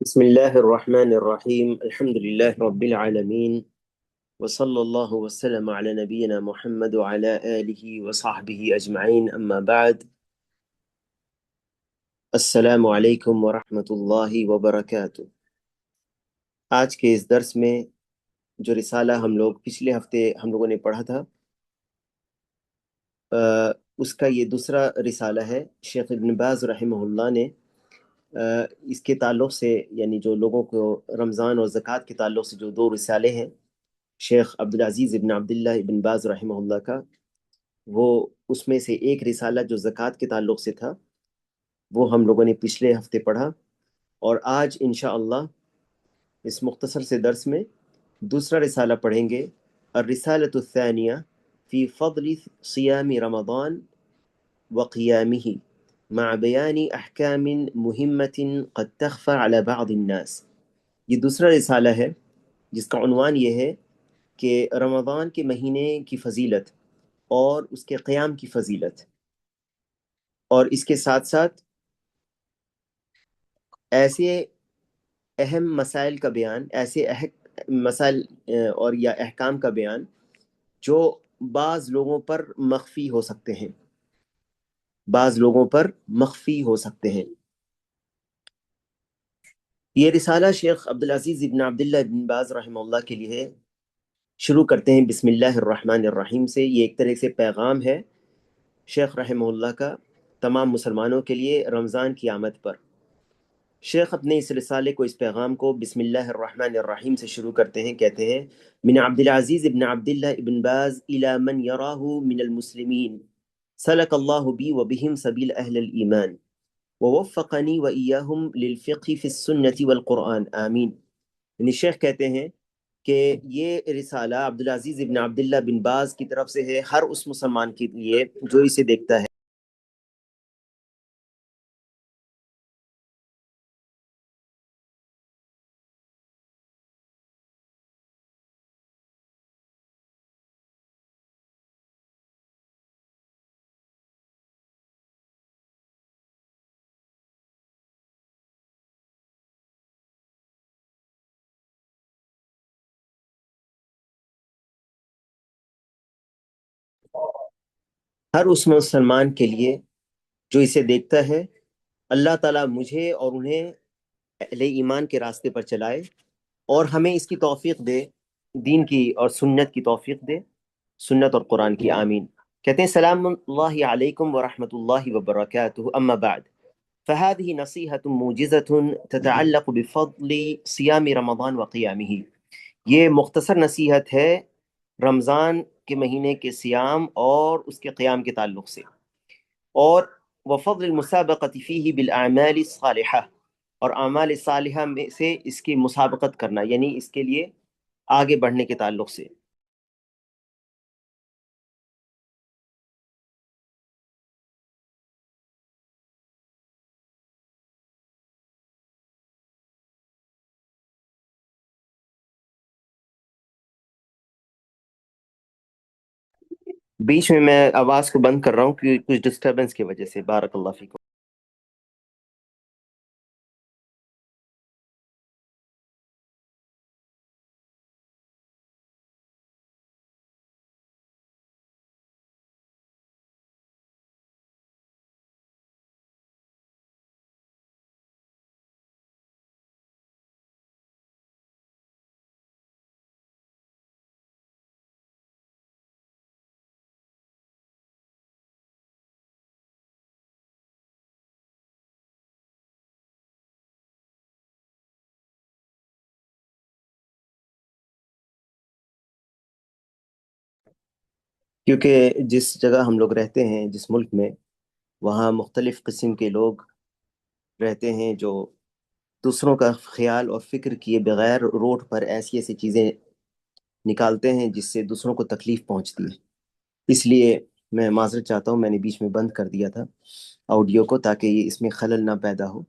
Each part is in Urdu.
بسم الله الرحمن الرحيم الحمد لله رب العالمين وصلى الله وسلم على نبينا محمد وعلى آله وصحبه أجمعين أما بعد السلام عليكم ورحمة الله وبركاته۔ آج کے اس درس میں جو رسالہ ہم لوگ پچھلے ہفتے ہم لوگوں نے پڑھا تھا اس کا یہ دوسرا رسالہ ہے۔ شیخ ابن باز رحمہ اللہ نے اس کے تعلق سے یعنی جو لوگوں کو رمضان اور زکوٰۃ کے تعلق سے جو دو رسالے ہیں شیخ عبدالعزیز ابن عبداللہ ابن باز رحمہ اللہ کا، وہ اس میں سے ایک رسالہ جو زکوٰۃ کے تعلق سے تھا وہ ہم لوگوں نے پچھلے ہفتے پڑھا، اور آج انشاءاللہ اس مختصر سے درس میں دوسرا رسالہ پڑھیں گے، الرسالة الثانیہ فی فضل صیام رمضان وقیامہ مع بیان احکام مہمة قد تخفى على بعض الناس۔ یہ دوسرا رسالہ ہے جس کا عنوان یہ ہے کہ رمضان کے مہینے کی فضیلت اور اس کے قیام کی فضیلت، اور اس کے ساتھ ساتھ ایسے اہم مسائل کا بیان، ایسے مسائل اور یا احکام کا بیان جو بعض لوگوں پر مخفی ہو سکتے ہیں، بعض لوگوں پر مخفی ہو سکتے ہیں۔ یہ رسالہ شیخ عبدالعزیز ابن عبداللہ ابن باز رحمہ اللہ کے لیے ہے۔ شروع کرتے ہیں بسم اللہ الرحمن الرحیم سے۔ یہ ایک طرح سے پیغام ہے شیخ رحمہ اللہ کا تمام مسلمانوں کے لیے رمضان کی آمد پر۔ شیخ اپنے اس رسالے کو، اس پیغام کو بسم اللہ الرحمن الرحیم سے شروع کرتے ہیں، کہتے ہیں من عبدالعزیز ابن عبداللہ ابن باز الى من یراہ من المسلمین سلک اللہ بی وبہم سبیل اہل الایمان ووفقنی وإیاہم للفقہ فی السنة والقرآن آمین۔ یعنی شیخ کہتے ہیں کہ یہ رسالہ عبدالعزیز ابن عبداللہ بن باز کی طرف سے ہے ہر اس مسلمان کے لیے جو اسے دیکھتا ہے۔ ہر اس مسلمان کے لیے جو اسے دیکھتا ہے، اللہ تعالیٰ مجھے اور انہیں اہل ایمان کے راستے پر چلائے اور ہمیں اس کی توفیق دے، دین کی اور سنت کی توفیق دے، سنت اور قرآن کی، آمین۔ کہتے ہیں سلام اللہ علیکم ورحمۃ اللہ وبرکاتہ، اما بعد فهذه نصیحة موجزة تتعلق بفضل صیام رمضان وقیامہ۔ یہ مختصر نصیحت ہے رمضان کے مہینے کے سیام اور اس کے قیام کے تعلق سے، اور وفضل المسابقة فيه بالأعمال الصالحة، اور اعمال صالحہ میں سے اس کی مسابقت کرنا، یعنی اس کے لیے آگے بڑھنے کے تعلق سے۔ بیچ میں آواز کو بند کر رہا ہوں کہ کچھ ڈسٹربنس کی وجہ سے۔ بارک اللہ فیکم۔ کیونکہ جس جگہ ہم لوگ رہتے ہیں، جس ملک میں، وہاں مختلف قسم کے لوگ رہتے ہیں جو دوسروں کا خیال اور فکر کیے بغیر روڈ پر ایسی ایسی چیزیں نکالتے ہیں جس سے دوسروں کو تکلیف پہنچتی ہے۔ اس لیے میں معذرت چاہتا ہوں، میں نے بیچ میں بند کر دیا تھا آڈیو کو تاکہ یہ اس میں خلل نہ پیدا ہو۔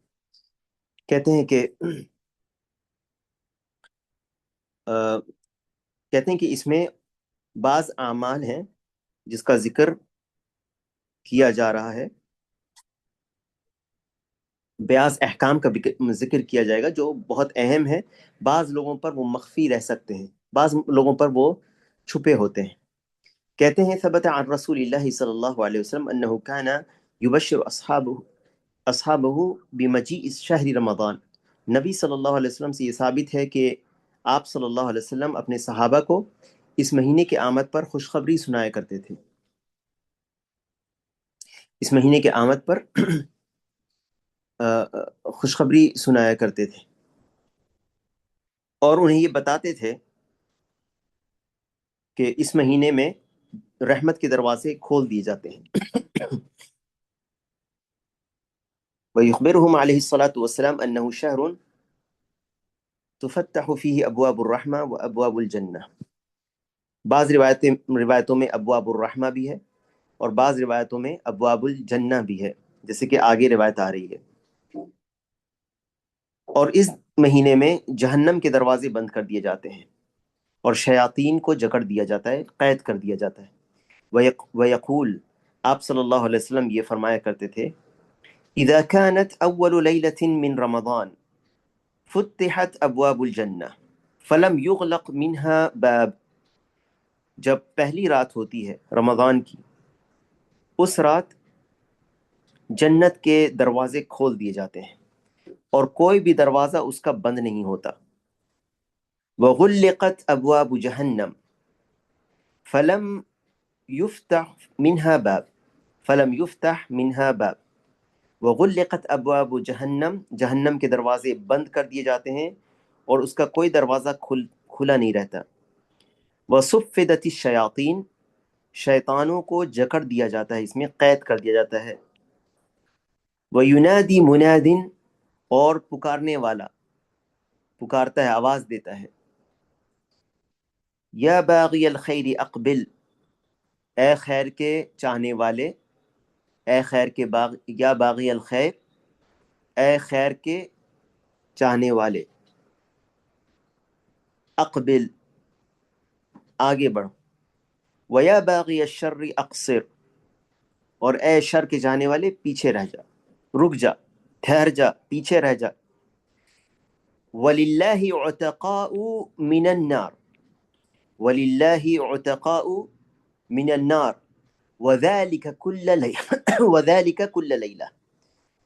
کہتے ہیں کہ کہتے ہیں کہ اس میں بعض اعمال ہیں جس کا ذکر کیا جا رہا ہے بعض احکام کا ذکر کیا جائے گا جو بہت اہم ہے. بعض لوگوں پر وہ مخفی رہ سکتے ہیں، بعض لوگوں پر وہ چھپے ہوتے ہیں. کہتے ہیں ثبت عن رسول اللہ صلی اللہ علیہ وسلم انه كان يبشر اصحابه بمجيء شهر رمضان. نبی صلی اللہ علیہ وسلم سے یہ ثابت ہے کہ آپ صلی اللہ علیہ وسلم اپنے صحابہ کو اس مہینے کے آمد پر خوشخبری سنایا کرتے تھے. اس مہینے کے آمد پر خوشخبری سنایا کرتے تھے اور انہیں یہ بتاتے تھے کہ اس مہینے میں رحمت کے دروازے کھول دیے جاتے ہیں. وَيُخْبِرُهُمْ عَلَيْهِ الصَّلَاةُ وَالسَّلَامُ أَنَّهُ شَهْرٌ تُفَتَّحُ فِيهِ أَبْوَابُ الرَّحْمَةِ وَأَبْوَابُ الْجَنَّةِ. بعض روایتوں میں ابواب الرحمہ بھی ہے اور بعض روایتوں میں ابواب الجنہ بھی ہے، جیسے کہ آگے روایت آ رہی ہے. اور اس مہینے میں جہنم کے دروازے بند کر دیے جاتے ہیں اور شیاطین کو جکڑ دیا جاتا ہے، قید کر دیا جاتا ہے. وَيَقُول، آپ صلی اللہ علیہ وسلم یہ فرمایا کرتے تھے، اذا كانت اول ليلة من رمضان فتحت ابواب الجنہ فلم يغلق منها باب. جب پہلی رات ہوتی ہے رمضان کی، اس رات جنت کے دروازے کھول دیے جاتے ہیں اور کوئی بھی دروازہ اس کا بند نہیں ہوتا. وغلقت ابواب جہنم فلم يفتح منها باب فلم يفتح منها باب. وغلقت ابواب جہنم، جہنم کے دروازے بند کر دیے جاتے ہیں اور اس کا کوئی دروازہ کھلا نہیں رہتا. وصفدت الشیاطین، شیطانوں کو جکڑ دیا جاتا ہے، اس میں قید کر دیا جاتا ہے. وَيُنَادِي مُنَادٍ، اور پکارنے والا پکارتا ہے، آواز دیتا ہے، یا باغی الخیر اقبل، اے خیر کے چاہنے والے، اے خیر کے یا باغی الخیر، اے خیر کے چاہنے والے، اقبل، آگے بڑھ. وَيَا بَاغِيَ الشَّرِّ اقصر، اور اے شر کے جانے والے پیچھے رہ جا، رک جا، ٹھہر جا، پیچھے رہ جا. وَلِلَّهِ عُتَقَاءُ مِنَ النَّارِ، وَلِلَّهِ عُتَقَاءُ مِنَ النَّارِ وَذَلِكَ كُلَّ لَيْلَةٍ وَذَلِكَ كُلَّ لَيْلَةٍ.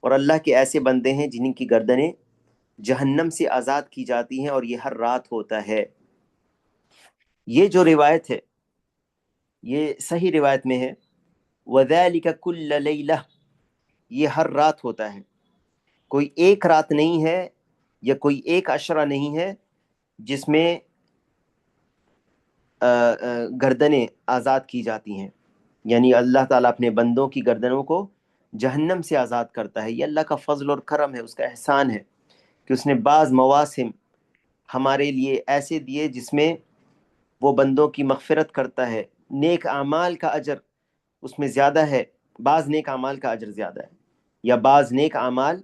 اور اللہ کے ایسے بندے ہیں جن کی گردنیں جہنم سے آزاد کی جاتی ہیں اور یہ ہر رات ہوتا ہے. یہ جو روایت ہے یہ صحیح روایت میں ہے، وَذَلِكَ كُلَّ لَيْلَةٍ، یہ ہر رات ہوتا ہے، کوئی ایک رات نہیں ہے یا کوئی ایک عشرہ نہیں ہے جس میں گردنیں آزاد کی جاتی ہیں. یعنی اللہ تعالیٰ اپنے بندوں کی گردنوں کو جہنم سے آزاد کرتا ہے. یہ اللہ کا فضل اور کرم ہے، اس کا احسان ہے کہ اس نے بعض مواسم ہمارے لیے ایسے دیے جس میں وہ بندوں کی مغفرت کرتا ہے. نیک اعمال کا اجر اس میں زیادہ ہے، بعض نیک اعمال کا اجر زیادہ ہے، یا بعض نیک اعمال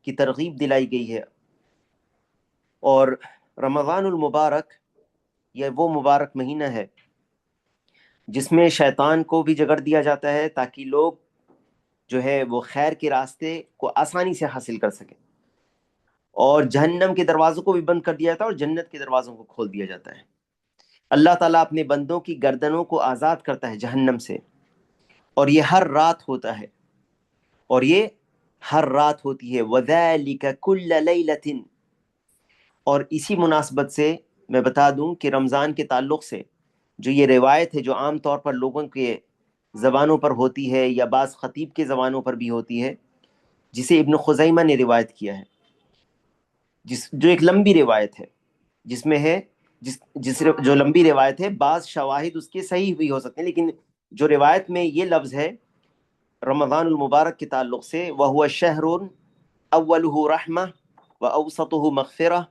کی ترغیب دلائی گئی ہے. اور رمضان المبارک یہ وہ مبارک مہینہ ہے جس میں شیطان کو بھی جگڑ دیا جاتا ہے تاکہ لوگ جو ہے وہ خیر کے راستے کو آسانی سے حاصل کر سکیں، اور جہنم کے دروازوں کو بھی بند کر دیا جاتا ہے اور جنت کے دروازوں کو کھول دیا جاتا ہے. اللہ تعالیٰ اپنے بندوں کی گردنوں کو آزاد کرتا ہے جہنم سے، اور یہ ہر رات ہوتا ہے، اور یہ ہر رات ہوتی ہے. وَذَلِكَ كُلَّ لَيْلَةٍ. اور اسی مناسبت سے میں بتا دوں کہ رمضان کے تعلق سے جو یہ روایت ہے جو عام طور پر لوگوں کے زبانوں پر ہوتی ہے یا بعض خطیب کے زبانوں پر بھی ہوتی ہے، جسے ابن خزیمہ نے روایت کیا ہے، جو ایک لمبی روایت ہے، جس میں ہے جو لمبی روایت ہے، بعض شواہد اس کے صحیح بھی ہو سکتے ہیں، لیکن جو روایت میں یہ لفظ ہے رمضان المبارک کے تعلق سے، وَهُوَ شَهْرٌ أَوَّلُهُ رَحْمَةٌ وَأَوْسَطُهُ مَغْفِرَةٌ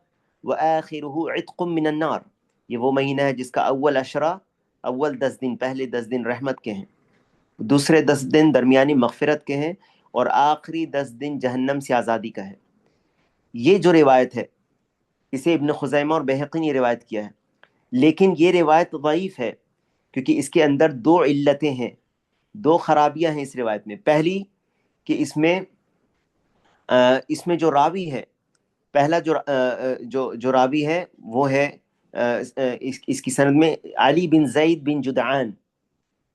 وَآخِرُهُ عِتْقٌ مِّنَ النَّارِ. یہ وہ مہینہ ہے جس کا اول عشرہ، اول 10 دن، پہلے 10 دن رحمت کے ہیں، دوسرے 10 دن درمیانی مغفرت کے ہیں، اور آخری 10 دن جہنم سے آزادی کا ہے. یہ جو روایت ہے اسے ابن خزیمہ اور بہقی نے روایت کیا ہے، لیکن یہ روایت ضعیف ہے کیونکہ اس کے اندر دو علتیں ہیں، دو خرابیاں ہیں اس روایت میں. پہلی کہ اس میں اس میں جو راوی ہے، پہلا جو راوی ہے وہ ہے اس کی سند میں علی بن زید بن جدعان،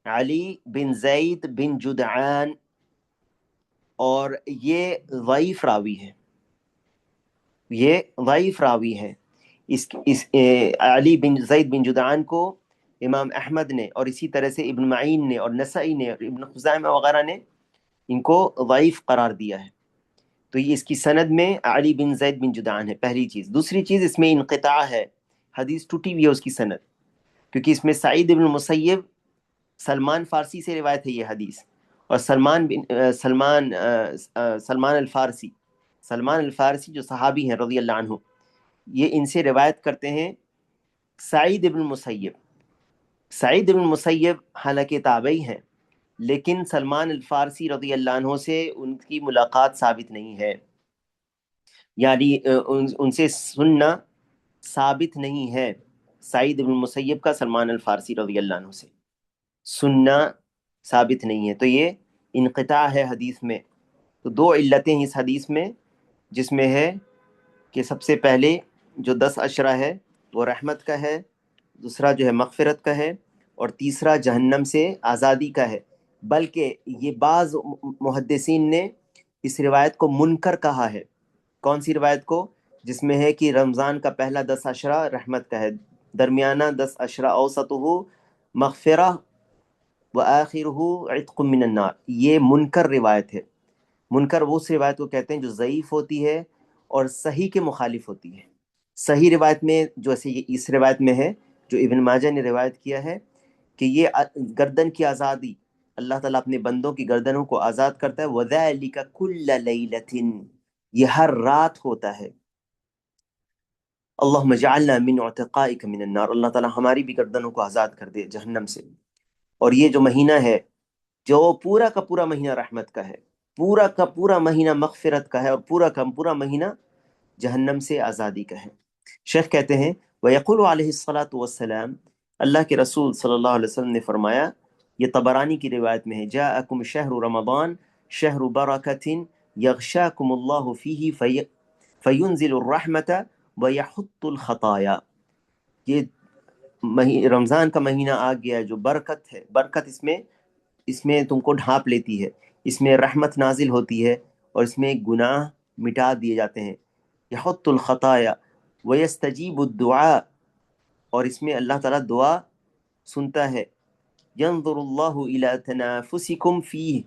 علی بن زید بن جدعان، اور یہ ضعیف راوی ہے، یہ ضعیف راوی ہے۔ اس علی بن زید بن جدعان کو امام احمد نے اور اسی طرح سے ابن معین نے اور نسائی نے اور ابن خزیمہ وغیرہ نے ان کو ضعیف قرار دیا ہے۔ تو یہ اس کی سند میں علی بن زید بن جدعان ہے، پہلی چیز۔ دوسری چیز، اس میں انقطاع ہے، حدیث ٹوٹی ہوئی ہے اس کی سند، کیونکہ اس میں سعید بن مسیب، سلمان فارسی سے روایت ہے یہ حدیث، اور سلمان الفارسی، سلمان الفارسی جو صحابی ہیں رضی اللہ عنہ، یہ ان سے روایت کرتے ہیں سعید بن مسیب۔ سعید بن مسیب حالانکہ تابعی ہیں، لیکن سلمان الفارسی رضی اللہ عنہ سے ان کی ملاقات ثابت نہیں ہے، یعنی ان سے سننا ثابت نہیں ہے۔ سعید بن مسیب کا سلمان الفارسی رضی اللہ عنہ سے سننا ثابت نہیں ہے، تو یہ انقطاع ہے حدیث میں۔ تو دو علتیں اس حدیث میں، جس میں ہے کہ سب سے پہلے جو 10 اشرہ ہے وہ رحمت کا ہے، دوسرا جو ہے مغفرت کا ہے، اور تیسرا جہنم سے آزادی کا ہے۔ بلکہ یہ بعض محدثین نے اس روایت کو منکر کہا ہے۔ کون سی روایت کو؟ جس میں ہے کہ رمضان کا پہلا 10 اشرہ رحمت کا ہے، درمیانہ 10 اشرہ اوسطہ مغفرہ وآخرہ عتق من النار، یہ منکر روایت ہے۔ منکر وہ اس روایت کو کہتے ہیں جو ضعیف ہوتی ہے اور صحیح کے مخالف ہوتی ہے۔ صحیح روایت میں جو اس روایت میں ہے جو ابن ماجہ نے روایت کیا ہے کہ یہ گردن کی آزادی، اللہ تعالیٰ اپنے بندوں کی گردنوں کو آزاد کرتا ہے، وَذَلِكَ كُلَّ لَيْلَةٍ، یہ ہر رات ہوتا ہے۔ اللہم اجعلنا من عتقائک من النار، اللہ تعالیٰ ہماری بھی گردنوں کو آزاد کر دے جہنم سے۔ اور یہ جو مہینہ ہے جو پورا کا پورا مہینہ رحمت کا ہے، پورا کا پورا مہینہ مغفرت کا ہے، اور پورا کا پورا مہینہ جہنم سے آزادی کا ہے۔ شیخ کہتے ہیں وَيَقُولُ عَلَيْهِ الصَّلَاةُ وَالسَّلَامُ، اللہ کے رسول صلی اللہ علیہ وسلم نے فرمایا، یہ طبرانی کی روایت میں ہے، جاءکم شہر رمضان شہر برکت یغشاکم اللہ فیہ فینزل الرحمت ویحط الخطایا، یہ رمضان کا مہینہ آ گیا ہے جو برکت ہے، برکت اس میں تم کو ڈھانپ لیتی ہے، اس میں رحمت نازل ہوتی ہے، اور اس میں گناہ مٹا دیے جاتے ہیں، یحط الخطایا ویستجیب الدعاء، اور اس میں اللہ تعالیٰ دعا سنتا ہے، ینظر اللہ الی تنافسکم فیہ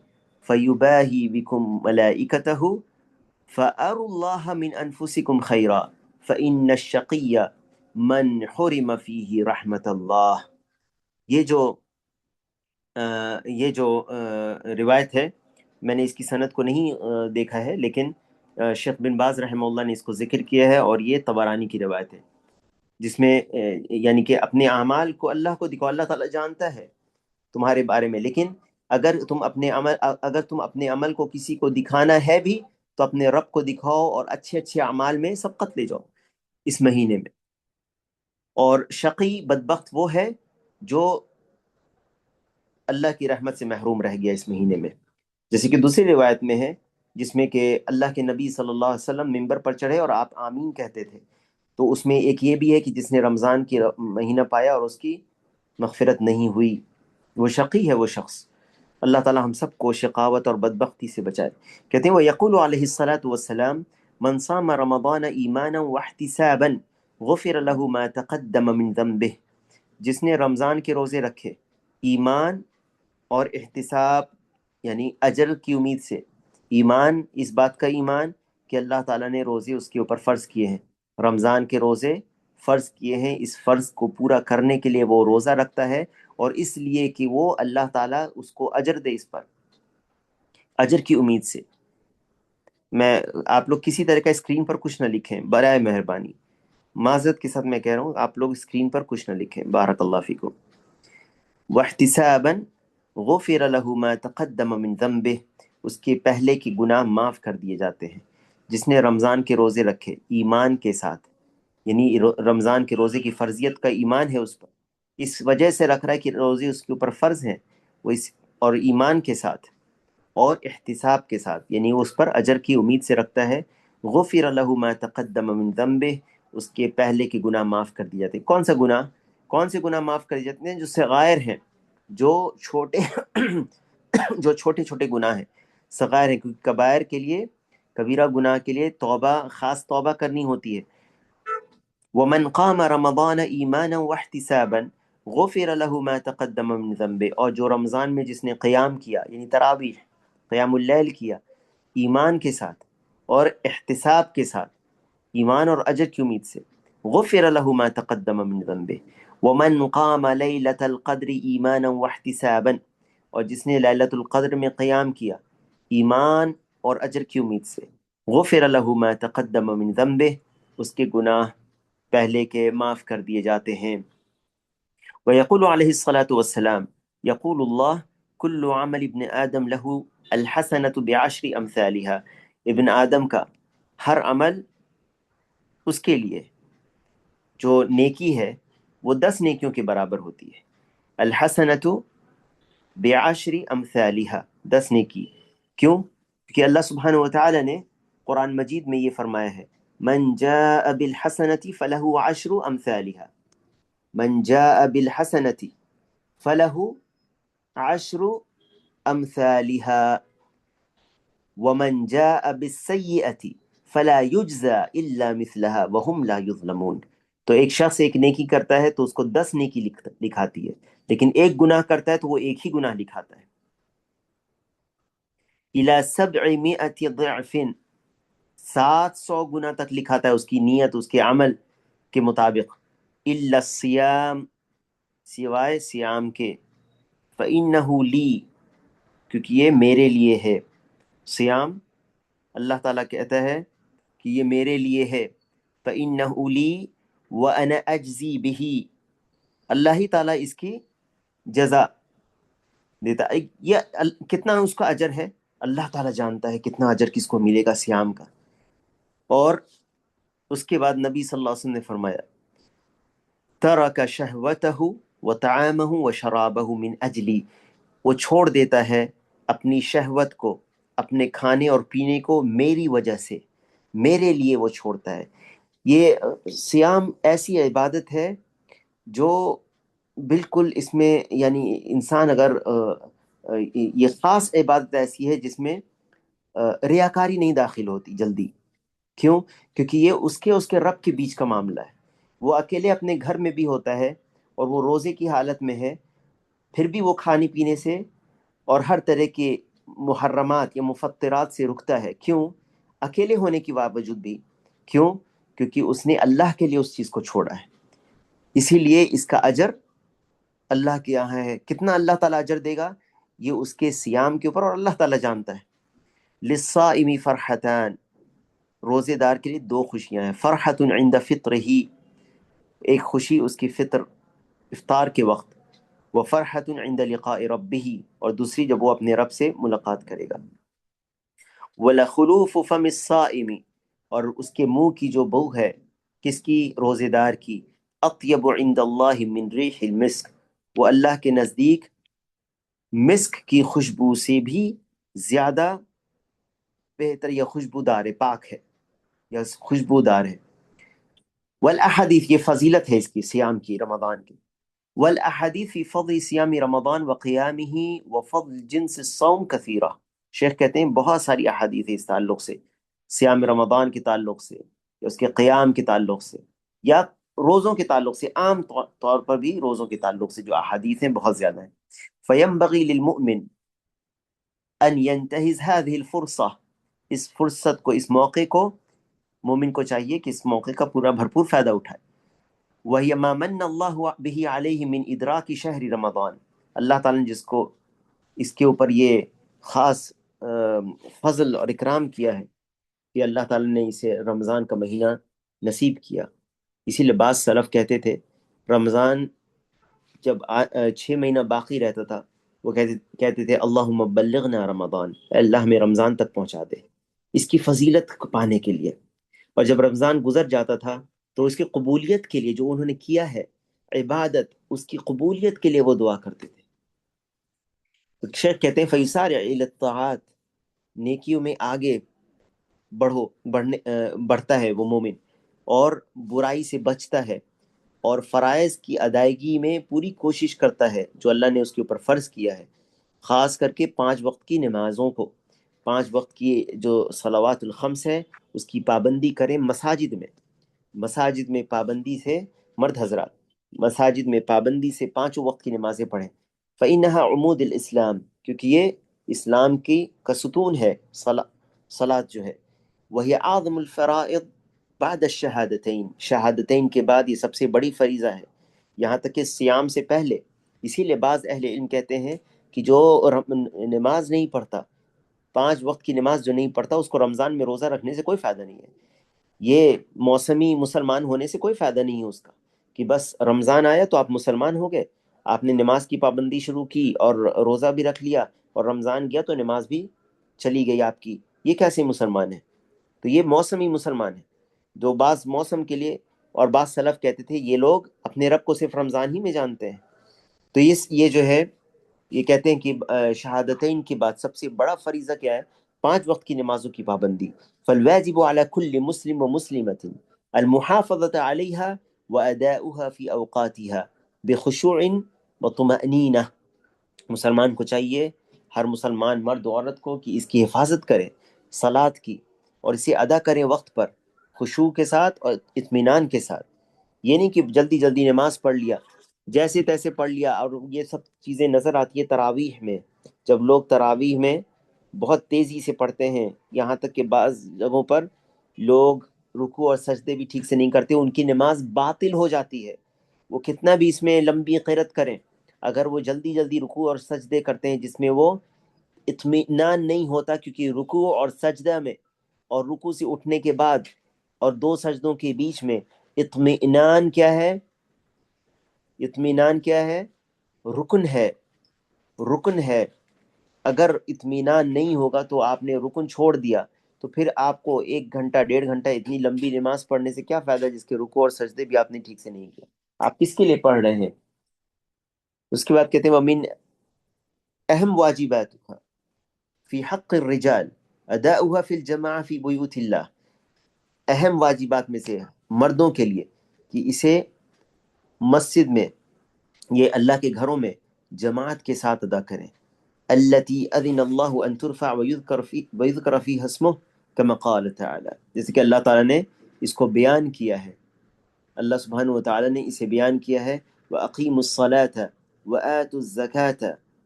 فیباہی بکم ملائکتہ فَأَرُوا اللَّهَ مِنْ أَنفُسِكُمْ خَيْرًا فَإِنَّ الشَّقِيَّ مَنْ حُرِمَ فِيهِ رحمت اللہ۔ یہ جو روایت ہے، میں نے اس کی سند کو نہیں دیکھا ہے، لیکن شیخ بن باز رحمہ اللہ نے اس کو ذکر کیا ہے، اور یہ طبرانی کی روایت ہے، جس میں یعنی کہ اپنے اعمال کو اللہ کو دکھاؤ، اللہ تعالیٰ جانتا ہے تمہارے بارے میں، لیکن اگر تم اپنے عمل کو کسی کو دکھانا ہے بھی تو اپنے رب کو دکھاؤ، اور اچھے اچھے اعمال میں سبقت لے جاؤ اس مہینے میں۔ اور شقی بدبخت وہ ہے جو اللہ کی رحمت سے محروم رہ گیا اس مہینے میں، جیسے کہ دوسری روایت میں ہے جس میں کہ اللہ کے نبی صلی اللہ علیہ وسلم ممبر پر چڑھے اور آپ آمین کہتے تھے، تو اس میں ایک یہ بھی ہے کہ جس نے رمضان کی مہینہ پایا اور اس کی مغفرت نہیں ہوئی، وہ شقی ہے وہ شخص۔ اللہ تعالی ہم سب کو شقاوت اور بدبختی سے بچائے۔ کہتے ہیں وَيَقُولُ عَلَيْهِ الصَّلَاةُ وَالسَّلَامُ مَنْ صَامَ رَمَضَانَ إِيمَانًا وَاحْتِسَابًا غُفِرَ لَهُ مَا تَقَدَّمَ مِنْ ذَنْبِهِ، جس نے رمضان کے روزے رکھے ایمان اور احتساب، یعنی اجر کی امید سے، ایمان اس بات کا ایمان کہ اللہ تعالیٰ نے روزے اس کے اوپر فرض کیے ہیں، رمضان کے روزے فرض کیے ہیں، اس فرض کو پورا کرنے کے لیے وہ روزہ رکھتا ہے، اور اس لیے کہ وہ اللہ تعالیٰ اس کو اجر دے، اس پر اجر کی امید سے۔ میں آپ لوگ کسی طرح کا اسکرین پر کچھ نہ لکھیں برائے مہربانی، معذرت کے ساتھ میں کہہ رہا ہوں، آپ لوگ اسکرین پر کچھ نہ لکھیں، بارک اللہ فیکم۔ وَاحْتِسَابًا غُفِرَ لَهُ مَا تَقَدَّمَ مِنْ ذَنْبِهِ، اس کے پہلے کی گناہ معاف کر دیے جاتے ہیں۔ جس نے رمضان کے روزے رکھے ایمان کے ساتھ، یعنی رمضان کے روزے کی فرضیت کا ایمان ہے اس پر، اس وجہ سے رکھ رہا ہے کہ روزے اس کے اوپر فرض ہیں، وہ اور ایمان کے ساتھ، اور احتساب کے ساتھ، یعنی وہ اس پر اجر کی امید سے رکھتا ہے، غفر له ما تقدم من ذنبه، اس کے پہلے کے گناہ معاف کر دیے جاتے ہیں۔ کون سا گناہ؟ کون سے گناہ معاف کر دیے جاتے ہیں؟ جو صغائر ہیں، جو چھوٹے جو چھوٹے چھوٹے گناہ ہیں، صغائر ہیں، کیونکہ کبائر کے لیے، کبیرہ گناہ کے لیے توبہ، خاص توبہ کرنی ہوتی ہے۔ ومن قام رمضان ایمانا واحتسابا غفر له ما تقدم من ذنبه، اور جو رمضان میں جس نے قیام کیا، یعنی تراویح، قیام اللیل کیا، ایمان کے ساتھ اور احتساب کے ساتھ، ایمان اور اجر کی امید سے، غفر له ما تقدم من ذنبه۔ ومن قام لیلۃ القدر ایمانا واحتسابا، اور جس نے لیلۃ القدر میں قیام کیا ایمان اور اجر کی امید سے، غفر له ما تقدم من ذنبه، اس کے گناہ پہلے کے معاف کر دیے جاتے ہیں۔ ويقول عليه الصلاة والسلام يقول الله كل عمل ابن آدم له الحسنة بعشر أمثالها، ابن آدم کا ہر عمل اس کے لیے جو نیکی ہے وہ 10 نیکیوں کے برابر ہوتی ہے۔ الحسنة بعشر أمثالها، 10 نیکی۔ کیوں؟ کیونکہ اللہ سبحانہ وتعالی نے قرآن مجید میں یہ فرمایا ہے، من جاء بالحسنة فله عشر أمثالها، من جاء بالحسنة فله عشر أمثالها ومن جاء بالسيئة فلا يجزى إلا مثلها وهم لا يظلمون۔ تو ایک شخص ایک نیکی کرتا ہے تو اس کو 10 نیکی لکھاتی ہے، لیکن ایک گناہ کرتا ہے تو وہ ایک ہی گناہ لکھاتا ہے۔ إلى 700 ضعف، 700 گنا تک لکھاتا ہے اس کی نیت، اس کے عمل کے مطابق۔ إلا الصيام، سوائے سیام کے، فإنه لي، کیونکہ یہ میرے لیے ہے۔ سیام اللہ تعالیٰ کہتا ہے کہ یہ میرے لیے ہے، فإنه لي وأنا أجزي به، اللہ ہی تعالیٰ اس کی جزا دیتا ہے۔ یہ کتنا اس کا اجر ہے اللہ تعالیٰ جانتا ہے، کتنا اجر کس کو ملے گا سیام کا۔ اور اس کے بعد نبی صلی اللہ علیہ وسلم نے فرمایا، ترک شہوتہ وطعامہ وشرابہ من اجلی، وہ چھوڑ دیتا ہے اپنی شہوت کو، اپنے کھانے اور پینے کو میری وجہ سے، میرے لیے وہ چھوڑتا ہے۔ یہ سیام ایسی عبادت ہے جو بالکل اس میں، یعنی انسان اگر یہ خاص عبادت ایسی ہے جس میں ریاکاری نہیں داخل ہوتی جلدی۔ کیوں؟ کیونکہ یہ اس کے رب کے بیچ کا معاملہ ہے۔ وہ اکیلے اپنے گھر میں بھی ہوتا ہے اور وہ روزے کی حالت میں ہے، پھر بھی وہ کھانے پینے سے اور ہر طرح کے محرمات یا مفطرات سے رکتا ہے۔ کیوں؟ اکیلے ہونے کی باوجود بھی۔ کیوں؟ کیونکہ اس نے اللہ کے لیے اس چیز کو چھوڑا ہے۔ اسی لیے اس کا اجر اللہ کے یہاں ہے۔ کتنا اللہ تعالیٰ اجر دے گا یہ اس کے سیام کے اوپر اور اللہ تعالیٰ جانتا ہے۔ للصائم فرحتان، روزے دار کے لیے 2 خوشیاں ہیں۔ فرحت عند فطرہ، ایک خوشی اس کی فطر، افطار کے وقت، وفرحت عند لقاء ربہ، اور دوسری جب وہ اپنے رب سے ملاقات کرے گا۔ ولخلوف فم الصائم، اور اس کے منہ کی جو بو ہے، کس کی؟ روزے دار کی، اطیب عند اللہ من ریح المسک، وہ اللہ کے نزدیک مسک کی خوشبو سے بھی زیادہ بہتر یا خوشبودار ہے، پاک ہے یا خوشبودار ہے۔ والاحادیث، یہ فضیلت ہے اس کی، سیام کی، رمضان کی۔ والاحادیث فی فضل سیام رمضان وقیامہ وفضل جنس الصوم کثیرہ، شیخ کہتے ہیں بہت ساری احادیث ہیں اس تعلق سے، سیام رمضان کے تعلق سے یا اس کے قیام کے تعلق سے یا روزوں کے تعلق سے، عام طور پر بھی روزوں کے تعلق سے جو احادیث ہیں بہت زیادہ ہیں۔ فینبغی للمؤمن ان ینتہز هذه الفرصہ، اس فرصت کو، اس موقع کو، مومن کو چاہیے کہ اس موقع کا پورا بھرپور فائدہ اٹھائے۔ وَهِيَ مَا مَنَّ اللَّهُ بِهِ عَلَيْهِ مِنْ إِدْرَاكِ شَهْرِ رمضان، اللہ تعالیٰ نے جس کو اس کے اوپر یہ خاص فضل اور اکرام کیا ہے کہ اللہ تعالیٰ نے اسے رمضان کا مہینہ نصیب کیا۔ اسی لیے بعض سلف کہتے تھے رمضان جب 6 مہینہ باقی رہتا تھا وہ کہتے تھے اللہم بلغنا رمضان، اے اللہ ہمیں رمضان تک پہنچا دے، اس کی فضیلت کو پانے کے لیے۔ اور جب رمضان گزر جاتا تھا تو اس کی قبولیت کے لیے، جو انہوں نے کیا ہے عبادت، اس کی قبولیت کے لیے وہ دعا کرتے تھے۔ تو شیخ کہتے ہیں فیسارع الی الطاعات، نیکیوں میں آگے بڑھتا ہے وہ مومن، اور برائی سے بچتا ہے، اور فرائض کی ادائیگی میں پوری کوشش کرتا ہے جو اللہ نے اس کے اوپر فرض کیا ہے، خاص کر کے 5 وقت کی نمازوں کو، 5 وقت کی جو صلوات الخمس ہے اس کی پابندی کریں مساجد میں، مساجد میں پابندی سے، مرد حضرات مساجد میں پابندی سے 5 وقت کی نمازیں پڑھیں، فَإِنَّهَا عمود الاسلام، کیونکہ یہ اسلام کی کا ستون ہے، صلاۃ جو ہے، وہی اعظم الفرائض بعد الشہادتین، شہادتین کے بعد یہ سب سے بڑی فریضہ ہے، یہاں تک کہ سیام سے پہلے، اسی لیے بعض اہل علم کہتے ہیں کہ جو نماز نہیں پڑھتا، 5 وقت کی نماز جو نہیں پڑھتا، اس کو رمضان میں روزہ رکھنے سے کوئی فائدہ نہیں ہے، یہ موسمی مسلمان ہونے سے کوئی فائدہ نہیں ہے اس کا، کہ بس رمضان آیا تو آپ مسلمان ہو گئے، آپ نے نماز کی پابندی شروع کی اور روزہ بھی رکھ لیا، اور رمضان گیا تو نماز بھی چلی گئی آپ کی، یہ کیسے مسلمان ہے؟ تو یہ موسمی مسلمان ہے، جو بعض موسم کے لیے، اور بعض سلف کہتے تھے یہ لوگ اپنے رب کو صرف رمضان ہی میں جانتے ہیں، تو یہ جو ہے، یہ کہتے ہیں کہ شہادتین کے بعد سب سے بڑا فریضہ کیا ہے؟ 5 وقت کی نمازوں کی پابندی، فالواجب على كل مسلم ومسلمة المحافظة عليها وأداؤها في أوقاتها بخشوع وطمأنينة، مسلمان کو چاہیے، ہر مسلمان مرد و عورت کو، کہ اس کی حفاظت کرے صلات کی، اور اسے ادا کریں وقت پر، خشوع کے ساتھ اور اطمینان کے ساتھ، یہ نہیں کہ جلدی جلدی نماز پڑھ لیا، جیسے تیسے پڑھ لیا، اور یہ سب چیزیں نظر آتی ہے تراویح میں، جب لوگ تراویح میں بہت تیزی سے پڑھتے ہیں، یہاں تک کہ بعض جگہوں پر لوگ رکوع اور سجدے بھی ٹھیک سے نہیں کرتے، ان کی نماز باطل ہو جاتی ہے، وہ کتنا بھی اس میں لمبی قرت کریں، اگر وہ جلدی جلدی رکوع اور سجدے کرتے ہیں جس میں وہ اطمینان نہیں ہوتا، کیونکہ رکوع اور سجدہ میں، اور رکوع سے اٹھنے کے بعد اور 2 سجدوں کے بیچ میں اطمینان کیا ہے؟ اطمینان کیا ہے؟ رکن ہے، رکن ہے، اگر اطمینان نہیں ہوگا تو آپ نے رکن چھوڑ دیا، تو پھر آپ کو 1 گھنٹہ 1.5 گھنٹہ اتنی لمبی نماز پڑھنے سے کیا فائدہ جس کے رکوع اور سجدے بھی آپ نے ٹھیک سے نہیں کیا، آپ کس کے لیے پڑھ رہے ہیں؟ اس کے بعد کہتے ہیں وَمِنْ اہم واجبات فی حق الرجال اداؤها فی الجماعہ فی بیوت اللہ، اہم واجبات میں سے مردوں کے لیے کہ اسے مسجد میں، یہ اللہ کے گھروں میں جماعت کے ساتھ ادا کریں، التي اذن اللہ ان ترفع ويذكر فيها اسمه كما قال تعالی، جیسے کہ اللہ تعالیٰ نے اس کو بیان کیا ہے، اللہ سبحانہ و تعالیٰ نے اسے بیان کیا ہے، وَأَقِيمُوا الصَّلَاةَ وَآتُوا الزَّكَاةَ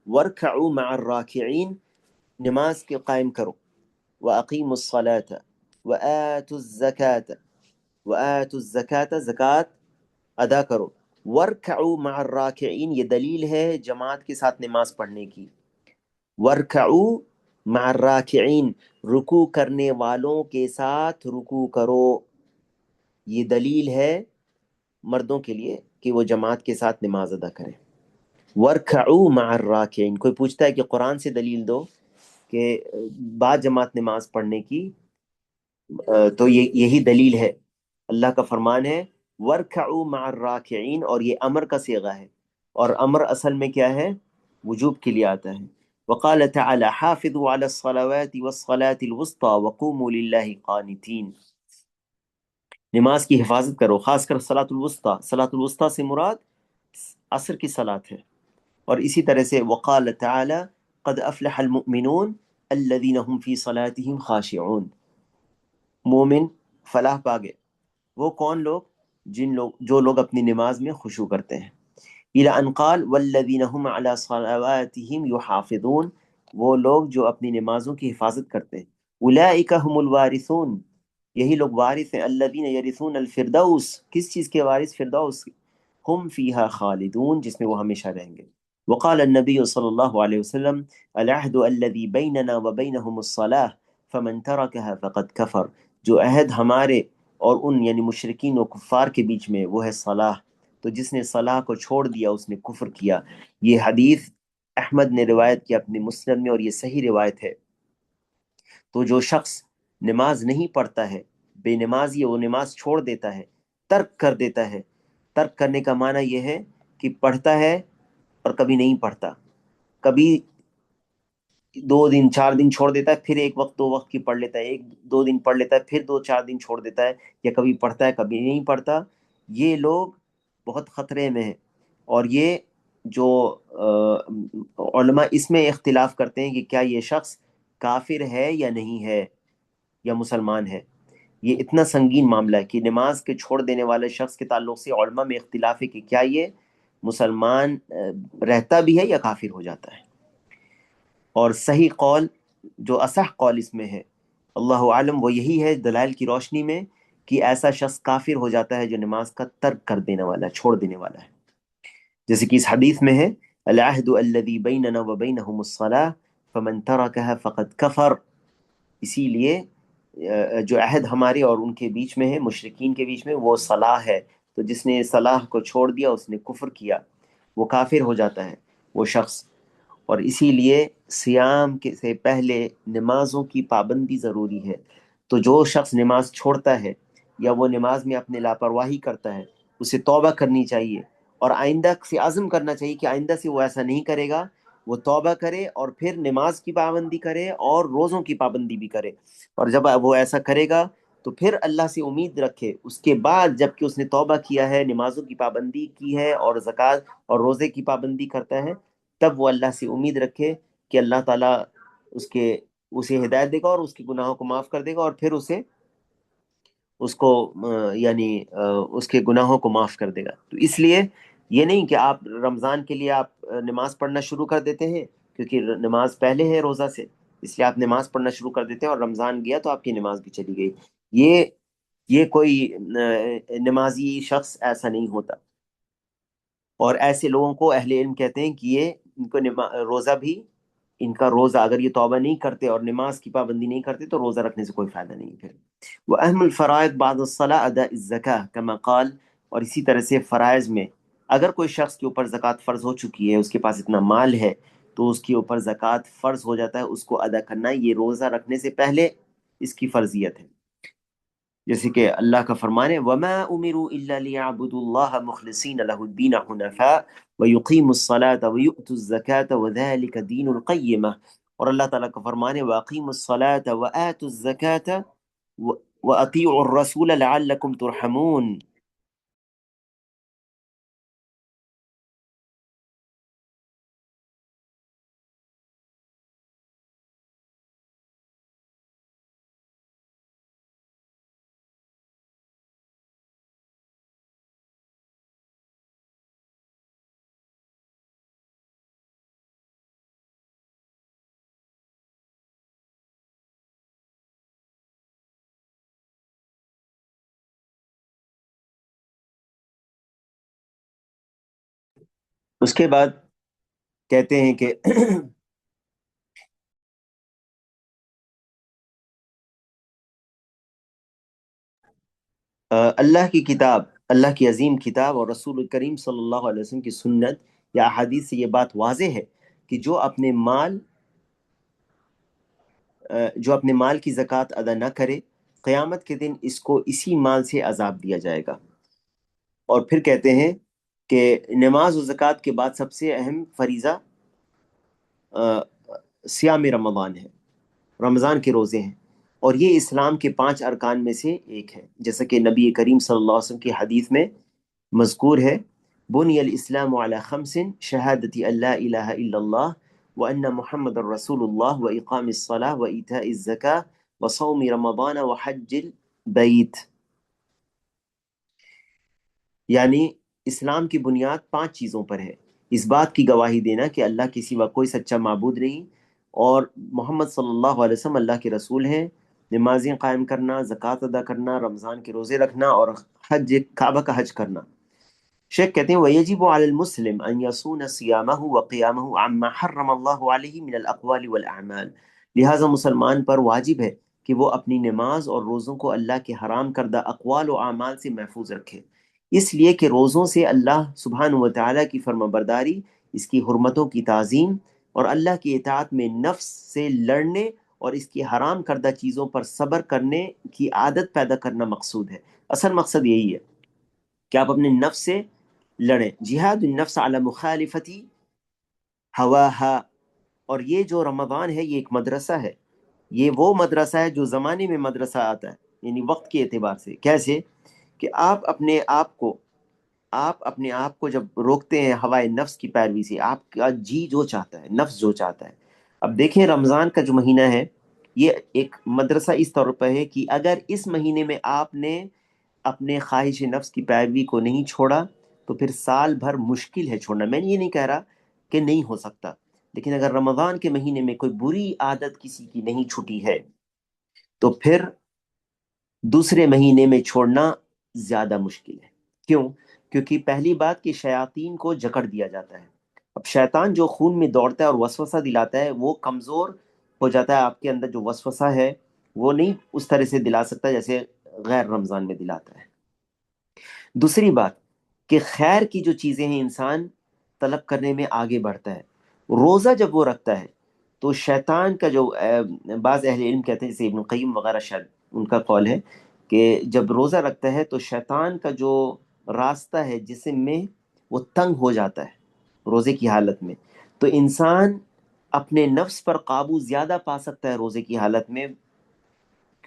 وَارْكَعُوا مَعَ الرَّاكِعِينَ، نماز کے قائم کرو، وَأَقِيمُوا الصَّلَاةَ وَآتُوا الزَّكَاةَ، وَآتُوا الزَّكَاةَ زکوٰۃ ادا کرو، وَارْكَعُوا مَعَ الرَّاكِعِينَ، یہ دلیل ہے جماعت کے ساتھ نماز پڑھنے کی، وَارْكَعُوا مَعَ الرَّاكِعِينَ، رکوع کرنے والوں کے ساتھ رکوع کرو، یہ دلیل ہے مردوں کے لیے کہ وہ جماعت کے ساتھ نماز ادا کریں، وَارْكَعُوا مَعَ الرَّاكِعِينَ، کوئی پوچھتا ہے کہ قرآن سے دلیل دو کہ با جماعت نماز پڑھنے کی، تو یہی دلیل ہے، اللہ کا فرمان ہے وَارْكَعُوا مَعَ الرَّاكِعِينَ، اور یہ امر کا صیغہ ہے، اور امر اصل میں کیا ہے؟ وجوب کے لیے آتا ہے، وقال تعالی حافظوا علی الصلوات والصلاة الوسطى وقوموا للہ قانتین، نماز کی حفاظت کرو، خاص کر صلاۃ الوسطیٰ، صلاۃ الوسطیٰ سے مراد عصر کی صلاۃ ہے، اور اسی طرح سے وقال تعالی قد افلح المؤمنون الذين هم في صلاتهم خاشعون، مومن فلاح پا گئے، وہ کون لوگ؟ جو لوگ اپنی نماز میں خشوع کرتے ہیں، الى ان قال والذین هم على صلواتهم يحافظون، وہ لوگ جو اپنی نمازوں کی حفاظت کرتے ہیں، اولئک هم الوارثون، یہی لوگ وارث ہیں، الذین یرثون الفردوس، کس چیز کے وارث؟ فردوس، ہم فیہا خالدون، جس میں وہ ہمیشہ رہیں گے، وقال النبی صلی اللہ علیہ وسلم العہد الذی بیننا وبینہم الصلاة فمن ترکها فقد کفر، جو عہد ہمارے اور ان یعنی مشرکین و کفار کے بیچ میں وہ ہے صلاح، تو جس نے صلاح کو چھوڑ دیا اس نے کفر کیا، یہ حدیث احمد نے روایت کی اپنے مسند میں، اور یہ صحیح روایت ہے، تو جو شخص نماز نہیں پڑھتا ہے، بے نمازی ہے، وہ نماز چھوڑ دیتا ہے، ترک کر دیتا ہے، ترک کرنے کا معنی یہ ہے کہ پڑھتا ہے اور کبھی نہیں پڑھتا، کبھی دو دن چار دن چھوڑ دیتا ہے، پھر ایک وقت دو وقت کی پڑھ لیتا ہے، ایک دو دن پڑھ لیتا ہے، پھر دو چار دن چھوڑ دیتا ہے، یا کبھی پڑھتا ہے کبھی نہیں پڑھتا، یہ لوگ بہت خطرے میں ہیں۔ اور یہ جو علماء اس میں اختلاف کرتے ہیں کہ کیا یہ شخص کافر ہے یا نہیں ہے، یا مسلمان ہے۔ یہ اتنا سنگین معاملہ ہے کہ نماز کے چھوڑ دینے والے شخص کے تعلق سے علماء میں اختلاف ہے کہ کیا یہ مسلمان رہتا بھی ہے یا کافر ہو جاتا ہے۔ اور صحیح قول، جو اصح قول اس میں ہے، اللہ عالم، وہ یہی ہے دلائل کی روشنی میں، کہ ایسا شخص کافر ہو جاتا ہے جو نماز کا ترک کر دینے والا ہے، چھوڑ دینے والا ہے۔ جیسے کہ اس حدیث میں ہے، العہد الذی بیننا وبینہم الصلاۃ فمن ترکها فقد کفر۔ اسی لیے جو عہد ہمارے اور ان کے بیچ میں ہے، مشرکین کے بیچ میں، وہ صلاح ہے، تو جس نے صلاح کو چھوڑ دیا اس نے کفر کیا، وہ کافر ہو جاتا ہے وہ شخص۔ اور اسی لیے سیام کے سے پہلے نمازوں کی پابندی ضروری ہے۔ تو جو شخص نماز چھوڑتا ہے یا وہ نماز میں اپنے لاپرواہی کرتا ہے، اسے توبہ کرنی چاہیے، اور آئندہ سے عزم کرنا چاہیے کہ آئندہ سے وہ ایسا نہیں کرے گا، وہ توبہ کرے اور پھر نماز کی پابندی کرے اور روزوں کی پابندی بھی کرے۔ اور جب وہ ایسا کرے گا تو پھر اللہ سے امید رکھے، اس کے بعد جب کہ اس نے توبہ کیا ہے، نمازوں کی پابندی کی ہے اور زکوٰۃ اور روزے کی پابندی کرتا ہے، تب وہ اللہ سے امید رکھے کہ اللہ تعالیٰ اسے ہدایت دے گا اور اس کے گناہوں کو معاف کر دے گا، اور پھر اس کو یعنی اس کے گناہوں کو معاف کر دے گا۔ تو اس لیے یہ نہیں کہ آپ رمضان کے لیے آپ نماز پڑھنا شروع کر دیتے ہیں، کیونکہ نماز پہلے ہے روزہ سے، اس لیے آپ نماز پڑھنا شروع کر دیتے ہیں، اور رمضان گیا تو آپ کی نماز بھی چلی گئی۔ یہ یہ کوئی نمازی شخص ایسا نہیں ہوتا۔ اور ایسے لوگوں کو اہل علم کہتے ہیں کہ یہ ان کو روزہ بھی، ان کا روزہ اگر یہ توبہ نہیں کرتے اور نماز کی پابندی نہیں کرتے تو روزہ رکھنے سے کوئی فائدہ نہیں پھر۔ وَأَهْمُ الْفَرَائِض بَعْدَ الصَّلَاةِ أَدَاءُ الزَّكَاةِ كَمَا قال، اور اسی طرح سے فرائض میں اگر کوئی شخص کے اوپر زکوٰۃ فرض ہو چکی ہے، اس کے پاس اتنا مال ہے، تو اس کے اوپر زکوٰۃ فرض ہو جاتا ہے، اس کو ادا کرنا، یہ روزہ رکھنے سے پہلے اس کی فرضیت ہے۔ جیسے کہ اللہ کا فرمان ہے، وَمَا أُمِرُوا إِلَّا لِيَعْبُدُوا اللَّهَ مُخْلِصِينَ لَهُ الدِّينَ حُنَفَاءَ وَيُقِيمُوا الصَّلَاةَ وَيُؤْتُوا الزَّكَاةَ وَذَلِكَ دِينُ الْقَيِّمَةِ۔ اور اللہ تعالیٰ کا فرمان ہے، وَأَقِيمُوا الصَّلَاةَ وَآتُوا الزَّكَاةَ وَأَطِيعُوا الرَّسُولَ لَعَلَّكُمْ تُرْحَمُونَ۔ اس کے بعد کہتے ہیں کہ اللہ کی کتاب، اللہ کی عظیم کتاب اور رسول کریم صلی اللہ علیہ وسلم کی سنت یا احادیث سے یہ بات واضح ہے کہ جو اپنے مال کی زکوٰۃ ادا نہ کرے، قیامت کے دن اس کو اسی مال سے عذاب دیا جائے گا۔ اور پھر کہتے ہیں کہ نماز و زکوٰۃ کے بعد سب سے اہم فریضہ صیام رمضان ہے، رمضان کے روزے ہیں، اور یہ اسلام کے 5 ارکان میں سے ایک ہے، جیسا کہ نبی کریم صلی اللہ علیہ وسلم کی حدیث میں مذکور ہے، بنی الاسلام علی خمس، شہادت ان لا الہ الا اللہ وان محمد الرسول اللہ واقام الصلاۃ وایتاء الزکاۃ وصوم رمضان وحج البیت۔ یعنی اسلام کی بنیاد 5 چیزوں پر ہے: اس بات کی گواہی دینا کہ اللہ کے سوا کوئی سچا معبود نہیں، اور محمد صلی اللہ علیہ وسلم اللہ کے رسول ہیں، نمازیں قائم کرنا، زکوٰۃ ادا کرنا، رمضان کے روزے رکھنا، اور حج، کعبہ کا حج کرنا۔ شیخ کہتے ہیں وَيَجِبُ عَلَى الْمُسْلِمِ أَنْ يَصُونَ صِيَامَهُ وَقِيَامَهُ عَمَّا حَرَّمَ اللَّهُ عَلَيْهِ مِنَ الْأَقْوَالِ وَالْأَعْمَالِ۔ لہٰذا مسلمان پر واجب ہے کہ وہ اپنی نماز اور روزوں کو اللہ کے حرام کردہ اقوال و اعمال سے محفوظ رکھے، اس لیے کہ روزوں سے اللہ سبحانہ و تعالیٰ کی فرما برداری، اس کی حرمتوں کی تعظیم اور اللہ کی اطاعت میں نفس سے لڑنے اور اس کی حرام کردہ چیزوں پر صبر کرنے کی عادت پیدا کرنا مقصود ہے۔ اصل مقصد یہی ہے کہ آپ اپنے نفس سے لڑیں، جہاد النفس علی مخالفتی ہواہا، اور یہ جو رمضان ہے یہ ایک مدرسہ ہے. یہ وہ مدرسہ ہے جو زمانے میں مدرسہ آتا ہے، یعنی وقت کے اعتبار سے. کیسے کہ آپ اپنے آپ کو جب روکتے ہیں ہوائے نفس کی پیروی سے، آپ کا جی جو چاہتا ہے، نفس جو چاہتا ہے. اب دیکھیں رمضان کا جو مہینہ ہے یہ ایک مدرسہ اس طور پہ ہے کہ اگر اس مہینے میں آپ نے اپنے خواہش نفس کی پیروی کو نہیں چھوڑا تو پھر سال بھر مشکل ہے چھوڑنا. میں یہ نہیں کہہ رہا کہ نہیں ہو سکتا، لیکن اگر رمضان کے مہینے میں کوئی بری عادت کسی کی نہیں چھٹی ہے تو پھر دوسرے مہینے میں چھوڑنا زیادہ مشکل ہے. کیوں؟ کیونکہ پہلی بات کہ شیاطین کو جکڑ دیا جاتا ہے. اب شیطان جو خون میں دوڑتا ہے اور وسوسہ دلاتا ہے وہ کمزور ہو جاتا ہے. آپ کے اندر جو وسوسہ ہے وہ نہیں اس طرح سے دلا سکتا جیسے غیر رمضان میں دلاتا ہے. دوسری بات کہ خیر کی جو چیزیں ہیں انسان طلب کرنے میں آگے بڑھتا ہے. روزہ جب وہ رکھتا ہے تو شیطان کا جو بعض اہل علم کہتے ہیں جیسے ابن القیم وغیرہ، شاید ان کا قول ہے کہ جب روزہ رکھتا ہے تو شیطان کا جو راستہ ہے جسم میں وہ تنگ ہو جاتا ہے روزے کی حالت میں. تو انسان اپنے نفس پر قابو زیادہ پا سکتا ہے روزے کی حالت میں،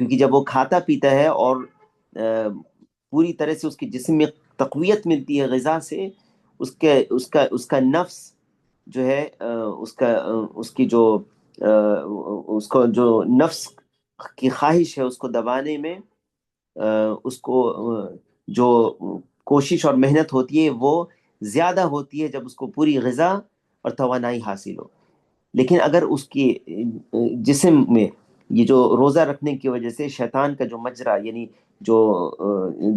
کیونکہ جب وہ کھاتا پیتا ہے اور پوری طرح سے اس کے جسم میں تقویت ملتی ہے غذا سے، اس کا نفس جو ہے اس کی جو اس کو جو نفس کی خواہش ہے اس کو دبانے میں اس کو جو کوشش اور محنت ہوتی ہے وہ زیادہ ہوتی ہے جب اس کو پوری غذا اور توانائی حاصل ہو. لیکن اگر اس کی جسم میں یہ جو روزہ رکھنے کی وجہ سے شیطان کا جو مجرا، یعنی جو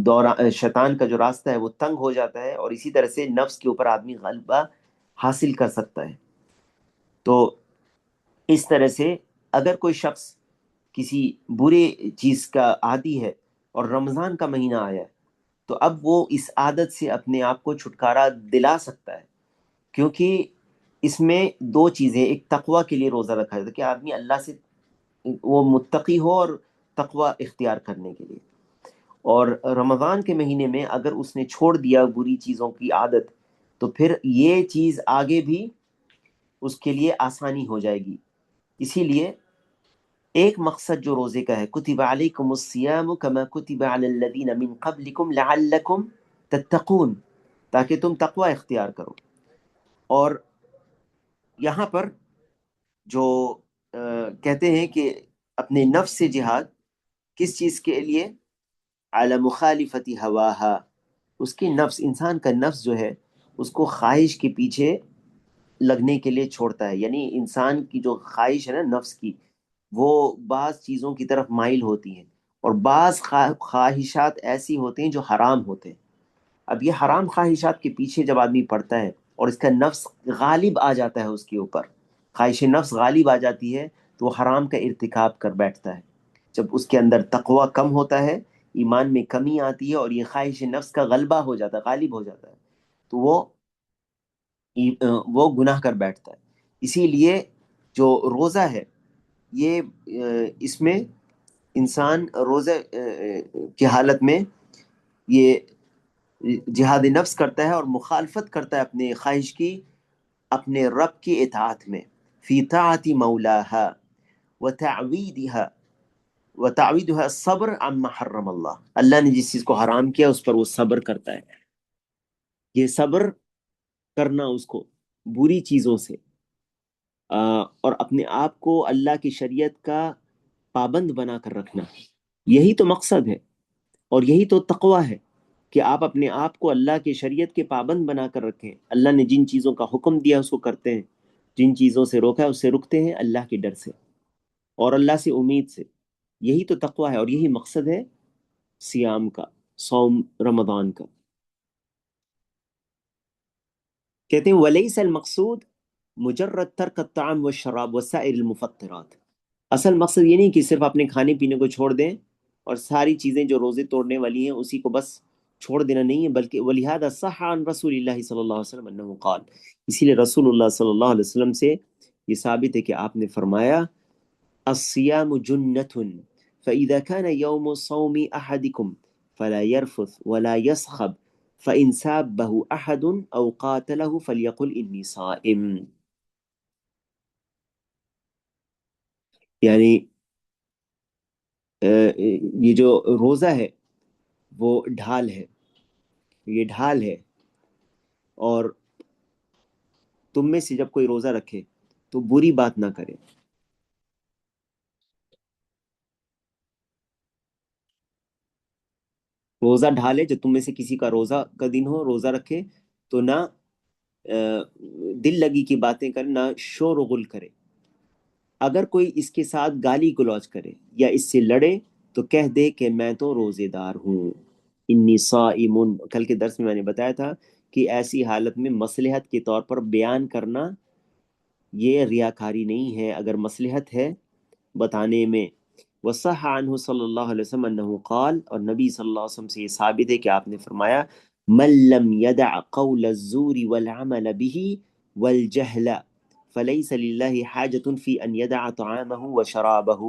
دورہ شیطان کا جو راستہ ہے وہ تنگ ہو جاتا ہے اور اسی طرح سے نفس کے اوپر آدمی غلبہ حاصل کر سکتا ہے. تو اس طرح سے اگر کوئی شخص کسی برے چیز کا عادی ہے اور رمضان کا مہینہ آیا ہے تو اب وہ اس عادت سے اپنے آپ کو چھٹکارا دلا سکتا ہے. کیونکہ اس میں دو چیزیں، ایک تقوی کے لیے روزہ رکھا ہے کہ آدمی اللہ سے وہ متقی ہو اور تقوی اختیار کرنے کے لیے. اور رمضان کے مہینے میں اگر اس نے چھوڑ دیا بری چیزوں کی عادت تو پھر یہ چیز آگے بھی اس کے لیے آسانی ہو جائے گی. اسی لیے ایک مقصد جو روزے کا ہے، کتب علیکم الصیام کما کتب علی الذین من قبلکم لعلکم تتقون، تاکہ تم تقوی اختیار کرو. اور یہاں پر جو کہتے ہیں کہ اپنے نفس سے جہاد کس چیز کے لیے؟ علی مخالفت ہواہا. اس کی نفس، انسان کا نفس جو ہے اس کو خواہش کے پیچھے لگنے کے لیے چھوڑتا ہے. یعنی انسان کی جو خواہش ہے نا نفس کی، وہ بعض چیزوں کی طرف مائل ہوتی ہیں اور بعض خواہشات ایسی ہوتی ہیں جو حرام ہوتے ہیں. اب یہ حرام خواہشات کے پیچھے جب آدمی پڑتا ہے اور اس کا نفس غالب آ جاتا ہے اس کے اوپر، خواہش نفس غالب آ جاتی ہے تو وہ حرام کا ارتکاب کر بیٹھتا ہے. جب اس کے اندر تقوی کم ہوتا ہے، ایمان میں کمی آتی ہے اور یہ خواہش نفس کا غلبہ ہو جاتا ہے، غالب ہو جاتا ہے، تو وہ گناہ کر بیٹھتا ہے. اسی لیے جو روزہ ہے یہ اس میں انسان روزے کی حالت میں یہ جہاد نفس کرتا ہے اور مخالفت کرتا ہے اپنے خواہش کی اپنے رب کی اطاعت میں، فی طاعت مولاہا وتعویدها الصبر عما حرم اللہ. اللہ نے جس چیز کو حرام کیا اس پر وہ صبر کرتا ہے. یہ صبر کرنا اس کو بری چیزوں سے اور اپنے آپ کو اللہ کی شریعت کا پابند بنا کر رکھنا، یہی تو مقصد ہے اور یہی تو تقوی ہے کہ آپ اپنے آپ کو اللہ کی شریعت کے پابند بنا کر رکھیں. اللہ نے جن چیزوں کا حکم دیا اس کو کرتے ہیں، جن چیزوں سے روکا ہے اس سے رکتے ہیں اللہ کے ڈر سے اور اللہ سے امید سے. یہی تو تقوی ہے اور یہی مقصد ہے سیام کا، صوم رمضان کا. کہتے ہیں ولیس المقصود مجرد ترک الطعام والشراب وسائر المفطرات. اصل مقصد یہ نہیں کہ صرف اپنے کھانے پینے کو چھوڑ دیں اور ساری چیزیں جو روزے توڑنے والی ہیں اسی کو بس چھوڑ دینا نہیں ہے، بلکہ ولہذا صح عن رسول اللہ صلی اللہ علیہ وسلم انه قال، اسی لیے رسول اللہ صلی اللہ علیہ وسلم سے یہ ثابت ہے کہ آپ نے فرمایا الصیام جنۃ فاذا كان يوم صوم احدكم فلا يرفث ولا يصخب فإن سابه أحد أو قاتله فليقل إني صائم. یعنی یہ جو روزہ ہے وہ ڈھال ہے، یہ ڈھال ہے، اور تم میں سے جب کوئی روزہ رکھے تو بری بات نہ کرے۔ روزہ ڈھال ہے، جو تم میں سے کسی کا روزہ کا دن ہو، روزہ رکھے تو نہ دل لگی کی باتیں کرے، نہ شور و غل کرے۔ اگر کوئی اس کے ساتھ گالی گلوچ کرے یا اس سے لڑے تو کہہ دے کہ میں تو روزے دار ہوں، انی صائم۔ کل کے درس میں نے بتایا تھا کہ ایسی حالت میں مصلحت کے طور پر بیان کرنا یہ ریاکاری نہیں ہے، اگر مصلحت ہے بتانے میں۔ وصح عنہ صلی اللہ علیہ وسلم انہ قال، اور نبی صلی اللہ علیہ وسلم سے یہ ثابت ہے کہ آپ نے فرمایا، من لم يدع قول الزور والعمل به والجهل فليس لله حاجة في ان يدع طعامه وشرابه۔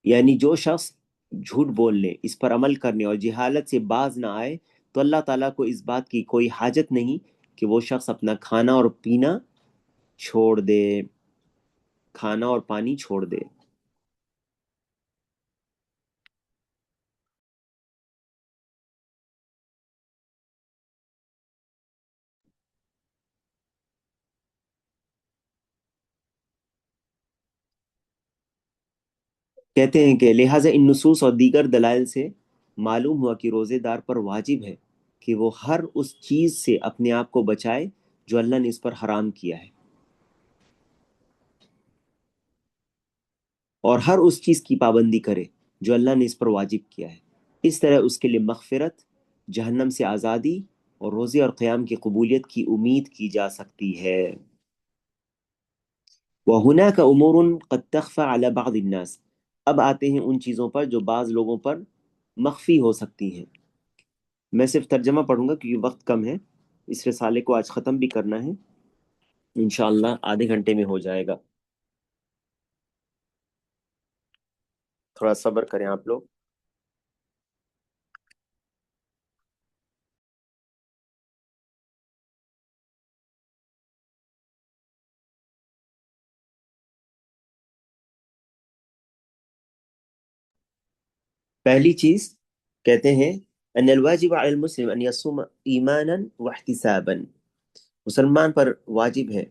یعنی جو شخص جھوٹ بولنے، اس پر عمل کرنے اور جہالت سے باز نہ آئے تو اللہ تعالیٰ کو اس بات کی کوئی حاجت نہیں کہ وہ شخص اپنا کھانا اور پینا چھوڑ دے، کھانا اور پانی چھوڑ دے۔ کہتے ہیں کہ لہٰذا ان نصوص اور دیگر دلائل سے معلوم ہوا کہ روزے دار پر واجب ہے کہ وہ ہر اس چیز سے اپنے آپ کو بچائے جو اللہ نے اس پر حرام کیا ہے، اور ہر اس چیز کی پابندی کرے جو اللہ نے اس پر واجب کیا ہے۔ اس طرح اس کے لیے مغفرت، جہنم سے آزادی اور روزے اور قیام کی قبولیت کی امید کی جا سکتی ہے۔ وَهُنَاكَ أُمُورٌ قَدْ تَخْفَى عَلَى بَعْضِ النَّاسِ۔ اب آتے ہیں ان چیزوں پر جو بعض لوگوں پر مخفی ہو سکتی ہیں۔ میں صرف ترجمہ پڑھوں گا کیونکہ وقت کم ہے، اس رسالے کو آج ختم بھی کرنا ہے، انشاءاللہ آدھے گھنٹے میں ہو جائے گا، تھوڑا صبر کریں آپ لوگ۔ پہلی چیز کہتے ہیں ان الواجب علی المسلم ان یصوم ایمانا واحتسابا، مسلمان پر واجب ہے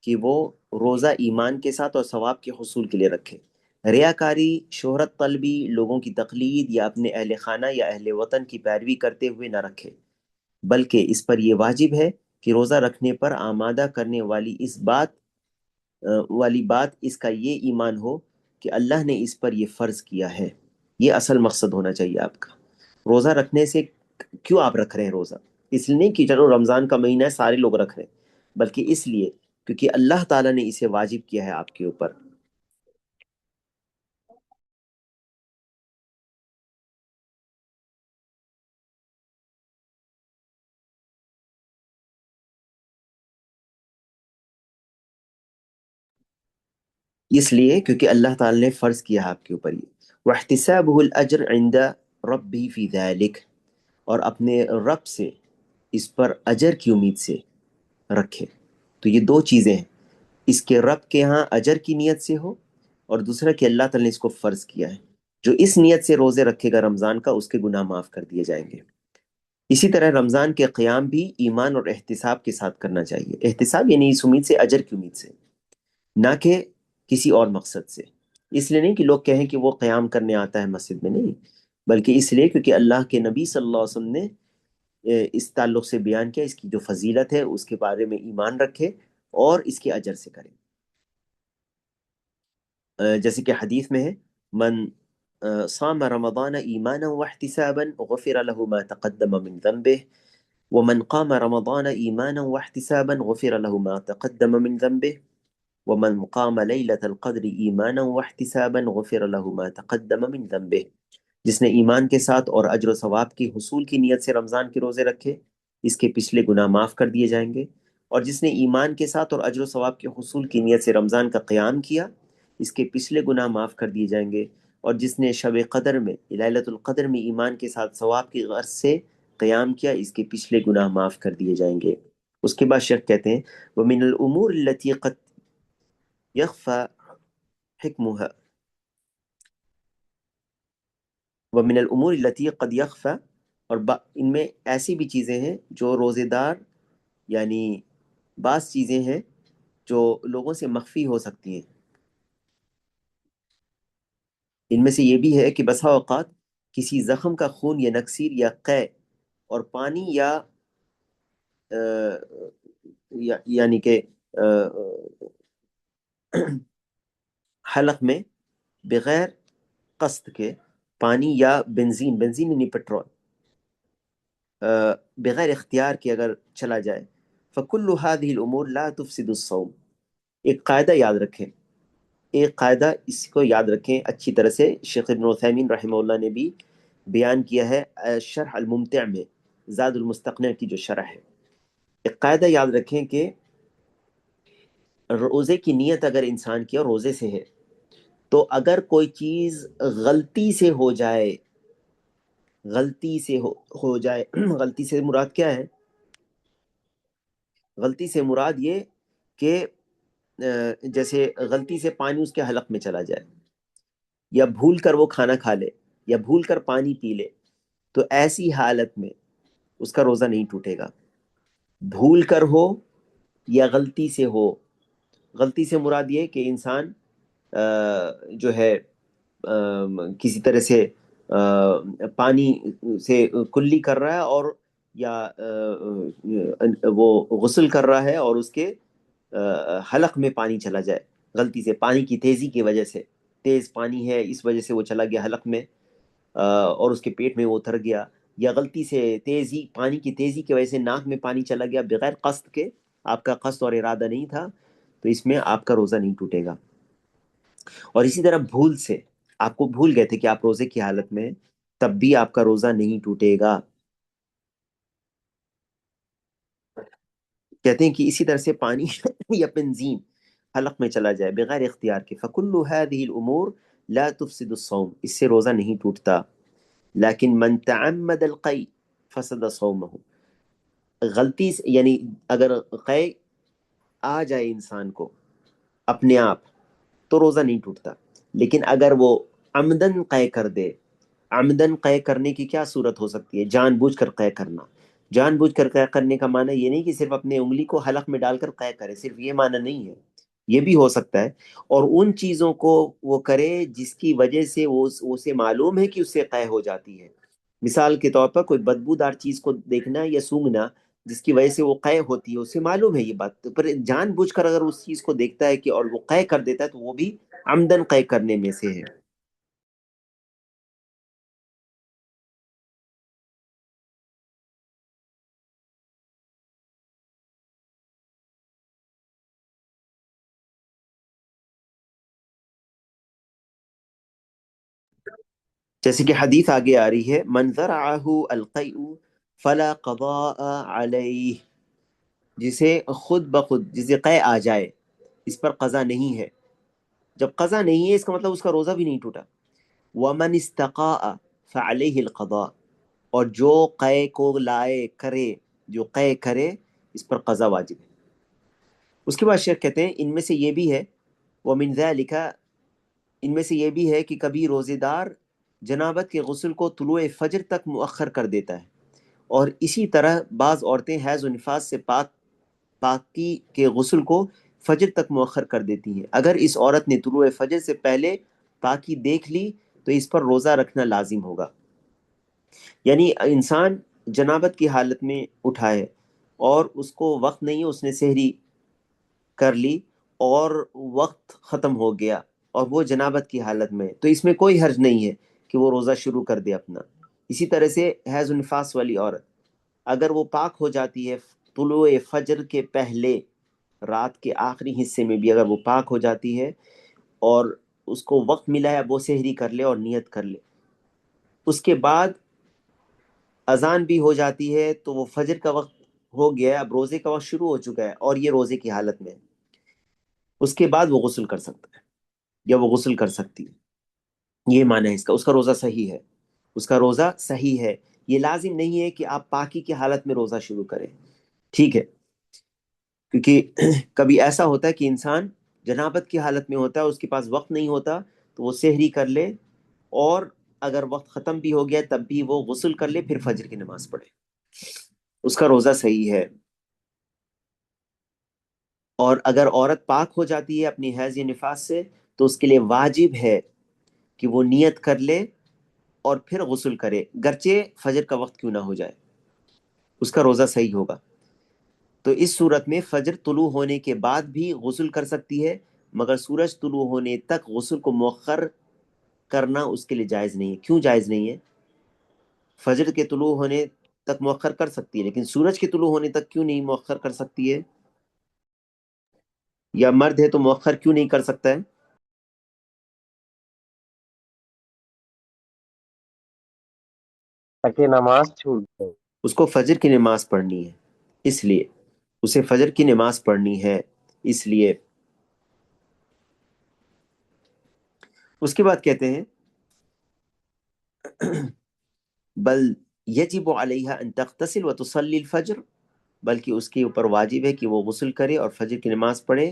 کہ وہ روزہ ایمان کے ساتھ اور ثواب کے حصول کے لیے رکھے، ریاکاری، شہرت طلبی، لوگوں کی تقلید یا اپنے اہل خانہ یا اہل وطن کی پیروی کرتے ہوئے نہ رکھے، بلکہ اس پر یہ واجب ہے کہ روزہ رکھنے پر آمادہ کرنے والی بات اس کا یہ ایمان ہو کہ اللہ نے اس پر یہ فرض کیا ہے۔ یہ اصل مقصد ہونا چاہیے آپ کا روزہ رکھنے سے۔ کیوں آپ رکھ رہے ہیں روزہ؟ اس لیے نہیں کہ چلو رمضان کا مہینہ ہے سارے لوگ رکھ رہے ہیں، بلکہ اس لیے کیونکہ اللہ تعالیٰ نے اسے واجب کیا ہے آپ کے اوپر۔ اس لیے کیونکہ اللہ تعالیٰ نے فرض کیا ہے آپ کے اوپر یہ۔ واحتسابہ الاجر عند ربہ فی ذلک، اور اپنے رب سے اس پر اجر کی امید سے رکھے۔ تو یہ دو چیزیں ہیں، اس کے رب کے ہاں اجر کی نیت سے ہو، اور دوسرا کہ اللہ تعالیٰ نے اس کو فرض کیا ہے۔ جو اس نیت سے روزے رکھے گا رمضان کا، اس کے گناہ معاف کر دیے جائیں گے۔ اسی طرح رمضان کے قیام بھی ایمان اور احتساب کے ساتھ کرنا چاہیے۔ احتساب یعنی اس امید سے، اجر کی امید سے، نہ کہ کسی اور مقصد سے۔ اس لیے نہیں کہ لوگ کہیں کہ وہ قیام کرنے آتا ہے مسجد میں، نہیں، بلکہ اس لیے کیونکہ اللہ کے نبی صلی اللہ علیہ وسلم نے اس تعلق سے بیان کیا، اس کی جو فضیلت ہے اس کے بارے میں ایمان رکھے اور اس کے اجر سے کرے۔ جیسے کہ حدیث میں ہے، من صام رمضان ایمانا واحتسابا غفر له ما تقدم من ذنبه ومن قام رمضان ایمانا واحتسابا غفر له ما تقدم من ذنبه ومن قام ليلة القدر ایمانا واحتسابا غفر له ما تقدم من ذنبه۔ جس نے ایمان کے ساتھ اور اجر و ثواب کی حصول کی نیت سے رمضان کے روزے رکھے، اس کے پچھلے گناہ معاف کر دیے جائیں گے، اور جس نے ایمان کے ساتھ اور اجر و ثواب کے حصول کی نیت سے رمضان کا قیام کیا، اس کے پچھلے گناہ معاف کر دیے جائیں گے، اور جس نے شب قدر میں، لیلۃ القدر میں ایمان کے ساتھ ثواب کی غرض سے قیام کیا، اس کے پچھلے گناہ معاف کر دیے جائیں گے۔ اس کے بعد شیخ کہتے ہیں وَمِنَ الْأُمُورِ الَّتِي قَدْ يَخْفَى حِكْمُهَا وَمِنَ الْأُمُورِ الَّتِي قَدْ يَخْفَى، اور ان میں ایسی بھی چیزیں ہیں جو روزے دار، یعنی بعض چیزیں ہیں جو لوگوں سے مخفی ہو سکتی ہیں. ان میں سے یہ بھی ہے کہ بسا اوقات کسی زخم کا خون یا نکسیر یا قے اور پانی آ، یعنی کہ حلق میں بغیر قصد کے پانی یا بنزین یعنی پیٹرول بغیر اختیار کے اگر چلا جائے، فکل هذه الامور لا تفسد الصوم. ایک قاعدہ یاد رکھیں، ایک قاعدہ اس کو یاد رکھیں اچھی طرح سے. شیخ ابن عثیمین رحمہ اللہ نے بھی بیان کیا ہے شرح الممتع میں، زاد المستقنع کی جو شرح ہے. ایک قاعدہ یاد رکھیں کہ روزے کی نیت اگر انسان کی اور روزے سے ہے، تو اگر کوئی چیز غلطی سے ہو جائے، غلطی سے ہو جائے غلطی سے مراد کیا ہے؟ غلطی سے مراد یہ کہ جیسے غلطی سے پانی اس کے حلق میں چلا جائے، یا بھول کر وہ کھانا کھا لے، یا بھول کر پانی پی لے، تو ایسی حالت میں اس کا روزہ نہیں ٹوٹے گا. بھول کر ہو یا غلطی سے ہو. غلطی سے مراد یہ کہ انسان جو ہے کسی طرح سے پانی سے کلی کر رہا ہے، اور یا وہ غسل کر رہا ہے اور اس کے حلق میں پانی چلا جائے غلطی سے، پانی کی تیزی کی وجہ سے، تیز پانی ہے اس وجہ سے وہ چلا گیا حلق میں اور اس کے پیٹ میں وہ اتر گیا، یا غلطی سے پانی کی تیزی کی وجہ سے ناک میں پانی چلا گیا بغیر قصد کے، آپ کا قصد اور ارادہ نہیں تھا، تو اس میں آپ کا روزہ نہیں ٹوٹے گا. اور اسی طرح بھول سے آپ کو بھول گئے تھے کہ آپ روزے کی حالت میں، تب بھی آپ کا روزہ نہیں ٹوٹے گا. کہتے ہیں کہ اسی طرح سے پانی یا بنزین حلق میں چلا جائے بغیر اختیار کے، فَكُلُّ هَذِهِ الْأُمُورِ لَا تُفْسِدُ الصَّوْمَ، اس سے روزہ نہیں ٹوٹتا. لیکن من تعمد القی فسد صومه، غلطی سے یعنی اگر قے آ جائے انسان کو اپنے آپ تو روزہ نہیں ٹوٹتا. لیکن اگر وہ عمدن قے کر دے، عمدن قے کرنے کی کیا صورت ہو سکتی ہے؟ جان بوجھ کر قے کرنا. جان بوجھ کر قے کرنے کا معنی یہ نہیں کہ صرف اپنے انگلی کو حلق میں ڈال کر قے کرے، صرف یہ معنی نہیں ہے، یہ بھی ہو سکتا ہے. اور ان چیزوں کو وہ کرے جس کی وجہ سے وہ اسے معلوم ہے کہ اس سے قے ہو جاتی ہے. مثال کے طور پر کوئی بدبودار چیز کو دیکھنا یا سونگھنا جس کی وجہ سے وہ قے ہوتی ہے، اسے معلوم ہے یہ بات، پر جان بوجھ کر اگر اس چیز کو دیکھتا ہے کہ اور وہ قے کر دیتا ہے تو وہ بھی عمدن قے کرنے میں سے ہے. جیسے کہ حدیث آگے آ رہی ہے من ذرعہ القیء فلا قضاء علیہ، جسے خود بخود جسے قے آ جائے اس پر قضا نہیں ہے. جب قضا نہیں ہے اس کا مطلب اس کا روزہ بھی نہیں ٹوٹا. ومن استقاء فعلیہ القضاء، اور جو قے کو لائے کرے، جو قے کرے اس پر قضا واجب ہے. اس کے بعد شیخ کہتے ہیں ان میں سے یہ بھی ہے ومن ذلک، ان میں سے یہ بھی ہے کہ کبھی روزے دار جنابت کے غسل کو طلوع فجر تک مؤخر کر دیتا ہے، اور اسی طرح بعض عورتیں حیض و نفاس سے پاکی کے غسل کو فجر تک مؤخر کر دیتی ہیں. اگر اس عورت نے طلوع فجر سے پہلے پاکی دیکھ لی تو اس پر روزہ رکھنا لازم ہوگا. یعنی انسان جنابت کی حالت میں اٹھا ہے اور اس کو وقت نہیں ہے، اس نے سحری کر لی اور وقت ختم ہو گیا اور وہ جنابت کی حالت میں، تو اس میں کوئی حرج نہیں ہے کہ وہ روزہ شروع کر دے اپنا. اسی طرح سے حیض و نفاس والی عورت اگر وہ پاک ہو جاتی ہے طلوع فجر کے پہلے، رات کے آخری حصے میں بھی اگر وہ پاک ہو جاتی ہے اور اس کو وقت ملا ہے، اب وہ سحری کر لے اور نیت کر لے، اس کے بعد اذان بھی ہو جاتی ہے تو وہ فجر کا وقت ہو گیا ہے، اب روزے کا وقت شروع ہو چکا ہے اور یہ روزے کی حالت میں ہے. اس کے بعد وہ غسل کر سکتا ہے یا وہ غسل کر سکتی ہے. یہ معنی ہے اس کا، اس کا روزہ صحیح ہے، اس کا روزہ صحیح ہے. یہ لازم نہیں ہے کہ آپ پاکی کی حالت میں روزہ شروع کریں. ٹھیک ہے. کیونکہ کبھی ایسا ہوتا ہے کہ انسان جنابت کی حالت میں ہوتا ہے، اس کے پاس وقت نہیں ہوتا، تو وہ سحری کر لے، اور اگر وقت ختم بھی ہو گیا تب بھی وہ غسل کر لے، پھر فجر کی نماز پڑھے، اس کا روزہ صحیح ہے۔ اور اگر عورت پاک ہو جاتی ہے اپنی حیض یا نفاس سے، تو اس کے لیے واجب ہے کہ وہ نیت کر لے اور پھر غسل کرے، گرچہ فجر کا وقت کیوں نہ ہو جائے، اس کا روزہ صحیح ہوگا۔ تو اس صورت میں فجر طلوع ہونے کے بعد بھی غسل کر سکتی ہے، مگر سورج طلوع ہونے تک غسل کو مؤخر کرنا اس کے لیے جائز نہیں ہے۔ کیوں جائز نہیں ہے؟ فجر کے طلوع ہونے تک مؤخر کر سکتی ہے، لیکن سورج کے طلوع ہونے تک کیوں نہیں مؤخر کر سکتی ہے؟ یا مرد ہے تو مؤخر کیوں نہیں کر سکتا ہے؟ تاکہ نماز چھوٹ جائے۔ اس کو فجر کی نماز پڑھنی ہے، اس لیے اسے فجر کی نماز پڑھنی ہے، اس لیے۔ اس کے بعد کہتے ہیں بل یجب علیہ ان تغتسل وتصلی الفجر، بلکہ اس کے اوپر واجب ہے کہ وہ غسل کرے اور فجر کی نماز پڑھے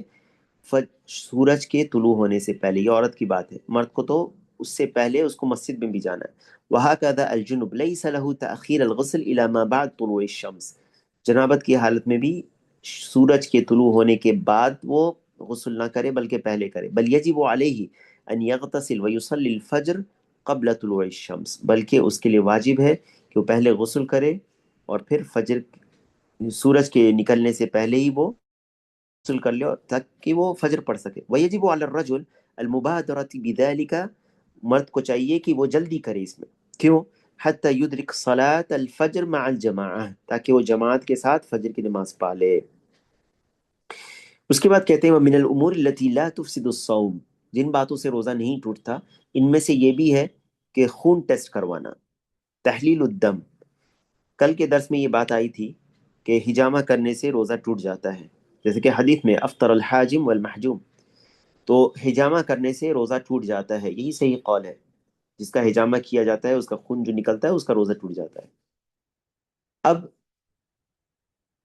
سورج کے طلوع ہونے سے پہلے۔ یہ عورت کی بات ہے، مرد کو تو اس سے پہلے اس کو مسجد میں بھی جانا ہے۔ وَهَكَذَا الْجُنُبُ لَيْسَ لَهُ تَأْخِيرَ الْغُسْلِ إِلَى مَا بَعْدَ طُلُوعِ الشَّمْسِ، جنابت کی حالت میں بھی سورج کے طلوع ہونے کے بعد وہ غسل نہ کرے بلکہ پہلے کرے۔ بل یجب علیہ ان یغتسل ویصلی الفجر قبل طلوع الشمس، بلکہ اس کے لیے واجب ہے کہ وہ پہلے غسل کرے اور پھر فجر، سورج کے نکلنے سے پہلے ہی وہ غسل کر لے تاکہ وہ فجر پڑھ سکے۔ وَيَجِبُ عَلَى الرَّجُلِ الْمُبَادَرَةِ بِذَلِكَ، مرد کو چاہیے کہ وہ جلدی کرے اس میں۔ کیوں؟ حتی یدرک صلاة الفجر مع الجماعہ، تاکہ وہ جماعت کے ساتھ فجر کی نماز پا لے۔ اس کے بعد کہتے ہیں وَمِنَ الْأُمُورِ الَّتِي لَا تُفْسِدُ الصَّوْمَ، جن باتوں سے روزہ نہیں ٹوٹتا ان میں سے یہ بھی ہے کہ خون ٹیسٹ کروانا، تحلیل الدم۔ کل کے درس میں یہ بات آئی تھی کہ ہجامہ کرنے سے روزہ ٹوٹ جاتا ہے، جیسے کہ حدیث میں افطر الحاجم والمحجوم، تو ہجامہ کرنے سے روزہ ٹوٹ جاتا ہے، یہی صحیح قول ہے۔ جس کا ہجامہ کیا جاتا ہے اس کا خون جو نکلتا ہے اس کا روزہ ٹوٹ جاتا ہے۔ اب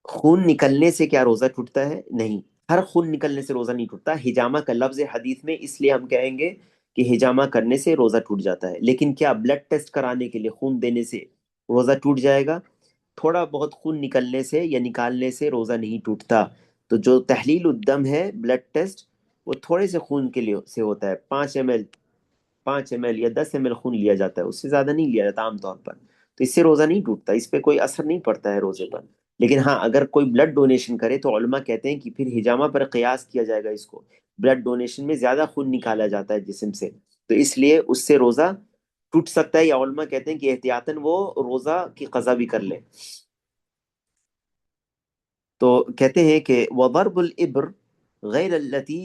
خون نکلنے سے کیا روزہ ٹوٹتا ہے؟ نہیں، ہر خون نکلنے سے روزہ نہیں ٹوٹتا۔ ہجامہ کا لفظ ہے حدیث میں، اس لیے ہم کہیں گے کہ ہجامہ کرنے سے روزہ ٹوٹ جاتا ہے، لیکن کیا بلڈ ٹیسٹ کرانے کے لیے خون دینے سے روزہ ٹوٹ جائے گا؟ تھوڑا بہت خون نکلنے سے یا نکالنے سے روزہ نہیں ٹوٹتا۔ تو جو تحلیل الدم ہے، بلڈ ٹیسٹ، وہ تھوڑے سے خون کے لیے سے ہوتا ہے، 5 ml، 5 ml یا 10 ml خون لیا جاتا ہے، اس سے زیادہ نہیں لیا جاتا عام طور پر۔ تو اس سے روزہ نہیں ٹوٹتا، اس پہ کوئی اثر نہیں پڑتا ہے روزے پر۔ لیکن ہاں، اگر کوئی بلڈ ڈونیشن کرے تو علماء کہتے ہیں کہ پھر ہجامہ پر قیاس کیا جائے گا اس کو، بلڈ ڈونیشن میں زیادہ خون نکالا جاتا ہے جسم سے، تو اس لیے اس سے روزہ ٹوٹ سکتا ہے، یا علماء کہتے ہیں کہ احتیاطاً وہ روزہ کی قضا بھی کر لے۔ تو کہتے ہیں کہ وضرب الابر غیر التي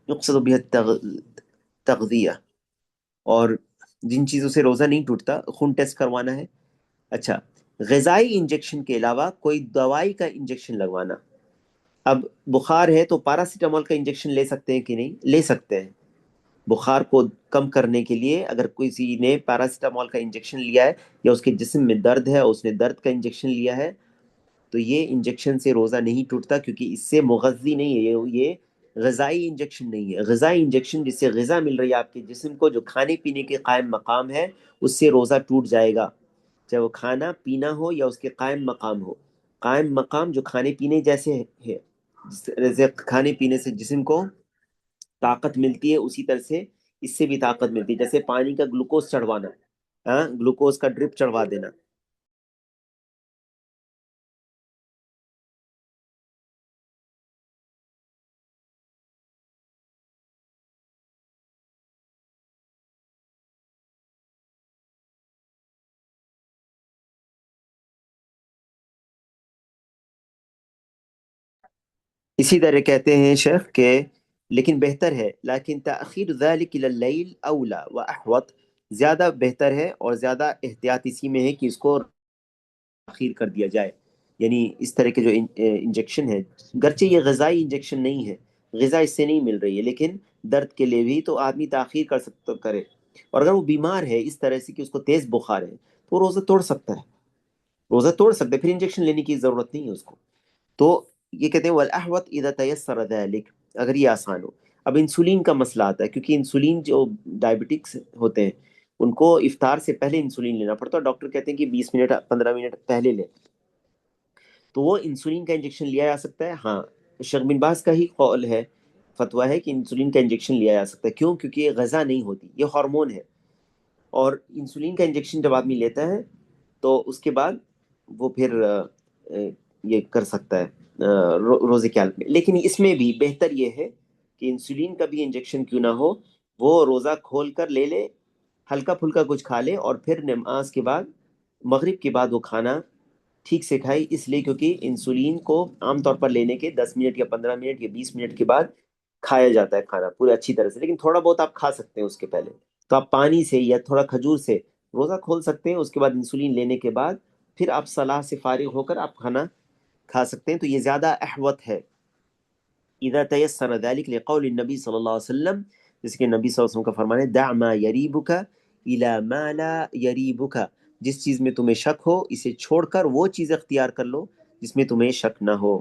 يقصد بها التغذیہ، اور جن چیزوں سے روزہ نہیں ٹوٹتا، خون ٹیسٹ کروانا ہے، اچھا، غذائی انجیکشن کے علاوہ کوئی دوائی کا انجیکشن لگوانا۔ اب بخار ہے تو پیراسیٹامول کا انجیکشن لے سکتے ہیں کہ نہیں؟ لے سکتے ہیں، بخار کو کم کرنے کے لیے اگر کسی نے پیراسیٹامول کا انجیکشن لیا ہے، یا اس کے جسم میں درد ہے اور اس نے درد کا انجیکشن لیا ہے، تو یہ انجیکشن سے روزہ نہیں ٹوٹتا، کیونکہ اس سے مغذی نہیں ہے، یہ غذائی انجیکشن نہیں ہے۔ غذائی انجیکشن جس سے غذا مل رہی ہے آپ کے جسم کو، جو کھانے پینے کے قائم مقام ہے، اس سے روزہ ٹوٹ جائے گا، چاہے وہ کھانا پینا ہو یا اس کے قائم مقام ہو۔ قائم مقام جو کھانے پینے جیسے ہے، جیسے کھانے پینے سے جسم کو طاقت ملتی ہے، اسی طرح سے اس سے بھی طاقت ملتی ہے، جیسے پانی کا گلوکوز چڑھوانا، ہاں، گلوکوز کا ڈرپ چڑھوا دینا۔ اسی طرح کہتے ہیں شیخ کہ لیکن بہتر ہے، لیکن تاخیر ذلك الى الليل اولا واحوط، زیادہ بہتر ہے اور زیادہ احتیاط اسی میں ہے کہ اس کو تاخیر کر دیا جائے، یعنی اس طرح کے جو انجیکشن ہے، گرچہ یہ غذائی انجیکشن نہیں ہے، غذا اس سے نہیں مل رہی ہے، لیکن درد کے لیے بھی تو آدمی تاخیر کر سکتا کرے، اور اگر وہ بیمار ہے اس طرح سے کہ اس کو تیز بخار ہے تو وہ روزہ توڑ سکتا ہے، روزہ توڑ سکتا ہے، پھر انجیکشن لینے کی ضرورت نہیں ہے اس کو۔ تو یہ کہتے ہیں والاحوط اذا تيسر ذلك، اگر یہ آسان ہو۔ اب انسولین کا مسئلہ آتا ہے، کیونکہ انسولین جو ڈائبٹکس ہوتے ہیں ان کو افطار سے پہلے انسولین لینا پڑتا ہے، ڈاکٹر کہتے ہیں کہ 20 منٹ 15 منٹ پہلے لیں، تو وہ انسولین کا انجیکشن لیا جا سکتا ہے؟ ہاں، شیخ بن باز کا ہی قول ہے، فتویٰ ہے کہ انسولین کا انجیکشن لیا جا سکتا ہے۔ کیوں؟ کیونکہ یہ غذا نہیں ہوتی، یہ ہارمون ہے، اور انسولین کا انجیکشن جب آدمی لیتا ہے تو اس کے بعد وہ پھر یہ کر سکتا ہے روزے کے حالت میں۔ لیکن اس میں بھی بہتر یہ ہے کہ انسولین کا بھی انجیکشن کیوں نہ ہو، وہ روزہ کھول کر لے لے، ہلکا پھلکا کچھ کھا لے، اور پھر نماز کے بعد، مغرب کے بعد وہ کھانا ٹھیک سے کھائے، اس لیے کیونکہ انسولین کو عام طور پر لینے کے 10 منٹ یا 15 منٹ یا 20 منٹ کے بعد کھایا جاتا ہے کھانا پورے اچھی طرح سے، لیکن تھوڑا بہت آپ کھا سکتے ہیں اس کے پہلے، تو آپ پانی سے یا تھوڑا کھجور سے روزہ کھول سکتے ہیں، اس کے بعد انسولین لینے کے بعد پھر آپ صلاح سے فارغ ہو کر آپ کھانا کھا سکتے ہیں، تو یہ زیادہ احوط ہے۔ اذا تيسر ذلك لقول النبی صلی اللہ علیہ وسلم، جس کہ نبی صلی اللہ علیہ وسلم کا فرمان ہے دع ما يريبك الى ما لا يريبك، جس چیز میں تمہیں شک ہو اسے چھوڑ کر وہ چیز اختیار کر لو جس میں تمہیں شک نہ ہو۔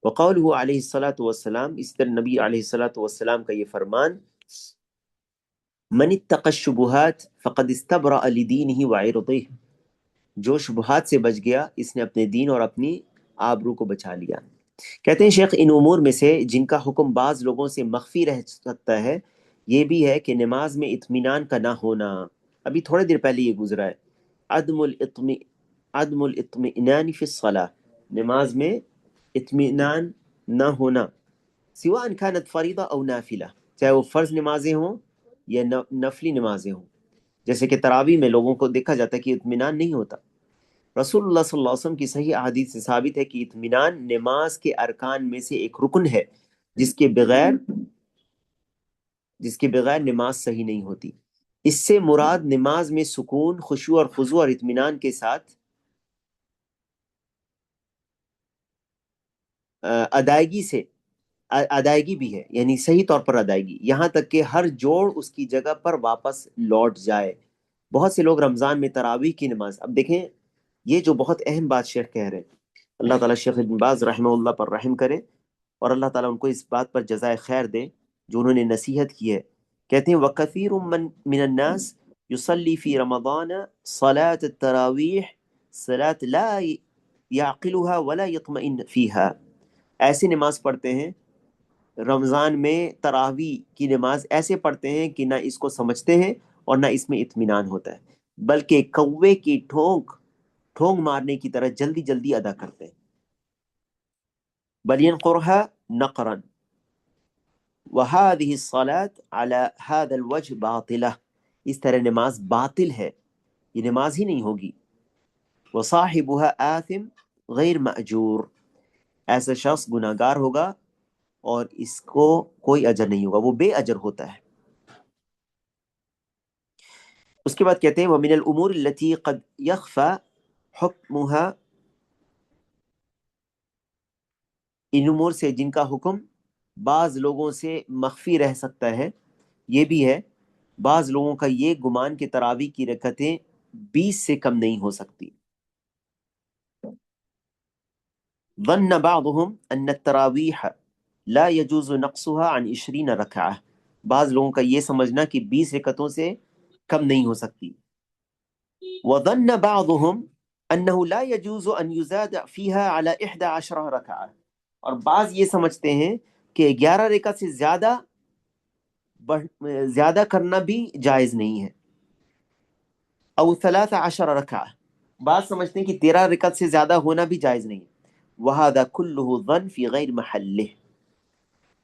وقوله علیہ الصلاۃ والسلام، اس طرح نبی علیہ الصلاۃ والسلام کا یہ فرمان، من اتقى الشبہات فقد استبرأ لدینہ وعرضہ، جو شبہات سے بچ گیا اس نے اپنے دین اور اپنی آبرو کو بچا لیا۔ کہتے ہیں شیخ ان امور میں سے جن کا حکم بعض لوگوں سے مخفی رہ سکتا ہے یہ بھی ہے کہ نماز میں اطمینان کا نہ ہونا، ابھی تھوڑے دیر پہلے یہ گزرا ہے، عدم الاطمئنان فی الصلاۃ، نماز میں اطمینان نہ ہونا، سواء ان كانت فریضہ او نافلہ، چاہے وہ فرض نمازیں ہوں یا نفلی نمازیں ہوں۔ جیسے کہ تراویح میں لوگوں کو دیکھا جاتا ہے کہ اطمینان نہیں ہوتا، رسول اللہ صلی اللہ علیہ وسلم کی صحیح احادیث سے ثابت ہے کہ اطمینان نماز کے ارکان میں سے ایک رکن ہے، جس کے بغیر نماز صحیح نہیں ہوتی۔ اس سے مراد نماز میں سکون، خشوع اور خضوع اور اطمینان کے ساتھ ادائیگی سے ادائیگی بھی ہے، یعنی صحیح طور پر ادائیگی، یہاں تک کہ ہر جوڑ اس کی جگہ پر واپس لوٹ جائے۔ بہت سے لوگ رمضان میں تراویح کی نماز، اب دیکھیں یہ جو بہت اہم بات شیخ کہہ رہے ہیں، اللہ تعالیٰ شیخ ابن باز رحمہ اللہ پر رحم کرے، اور اللہ تعالیٰ ان کو اس بات پر جزائے خیر دے جو انہوں نے نصیحت کی ہے۔ کہتے ہیں وَكَثِيرٌ من الناس يصلي في رمضان صلاة التراويح صلاة لا يعقلها ولا يطمئن فيها، ایسی نماز پڑھتے ہیں رمضان میں، تراویح کی نماز ایسے پڑھتے ہیں کہ نہ اس کو سمجھتے ہیں اور نہ اس میں اطمینان ہوتا ہے، بلکہ کوے کی ٹھونگ مارنے کی طرح جلدی جلدی ادا کرتے ہیں۔ بل ينقرها نقرا وهذه الصلاة على هذا الوجه باطلة، اس طرح نماز باطل ہے، یہ نماز ہی نہیں ہوگی۔ وصاحبها آثم غیر مأجور، ایسا شخص گناہگار ہوگا اور اس کو کوئی اجر نہیں ہوگا، وہ بے اجر ہوتا ہے۔ اس کے بعد کہتے ہیں وَمِنَ الْأُمُورِ الَّتِي قَدْ يَخْفَى حُكْمُهَا، ان امور سے جن کا حکم بعض لوگوں سے مخفی رہ سکتا ہے، یہ بھی ہے بعض لوگوں کا یہ گمان کہ تراویح کی رکعتیں 20 سے کم نہیں ہو سکتی۔ ظن بعضهم ان التراویح لا يجوز نقصها عن 20 رکعہ، بعض لوگوں کا یہ سمجھنا کہ 20 رکعتوں سے کم نہیں ہو سکتی۔ وظن بعضهم انه لا يجوز ان يزاد فيها على 11 رکعہ، اور بعض یہ سمجھتے ہیں کہ 11 رکعت سے زیادہ کرنا بھی جائز نہیں ہے۔ او 13 رکعہ، بعض سمجھتے ہیں کہ 13 رکعت سے زیادہ ہونا بھی جائز نہیں ہے۔ وهذا كله ظن في غیر محله،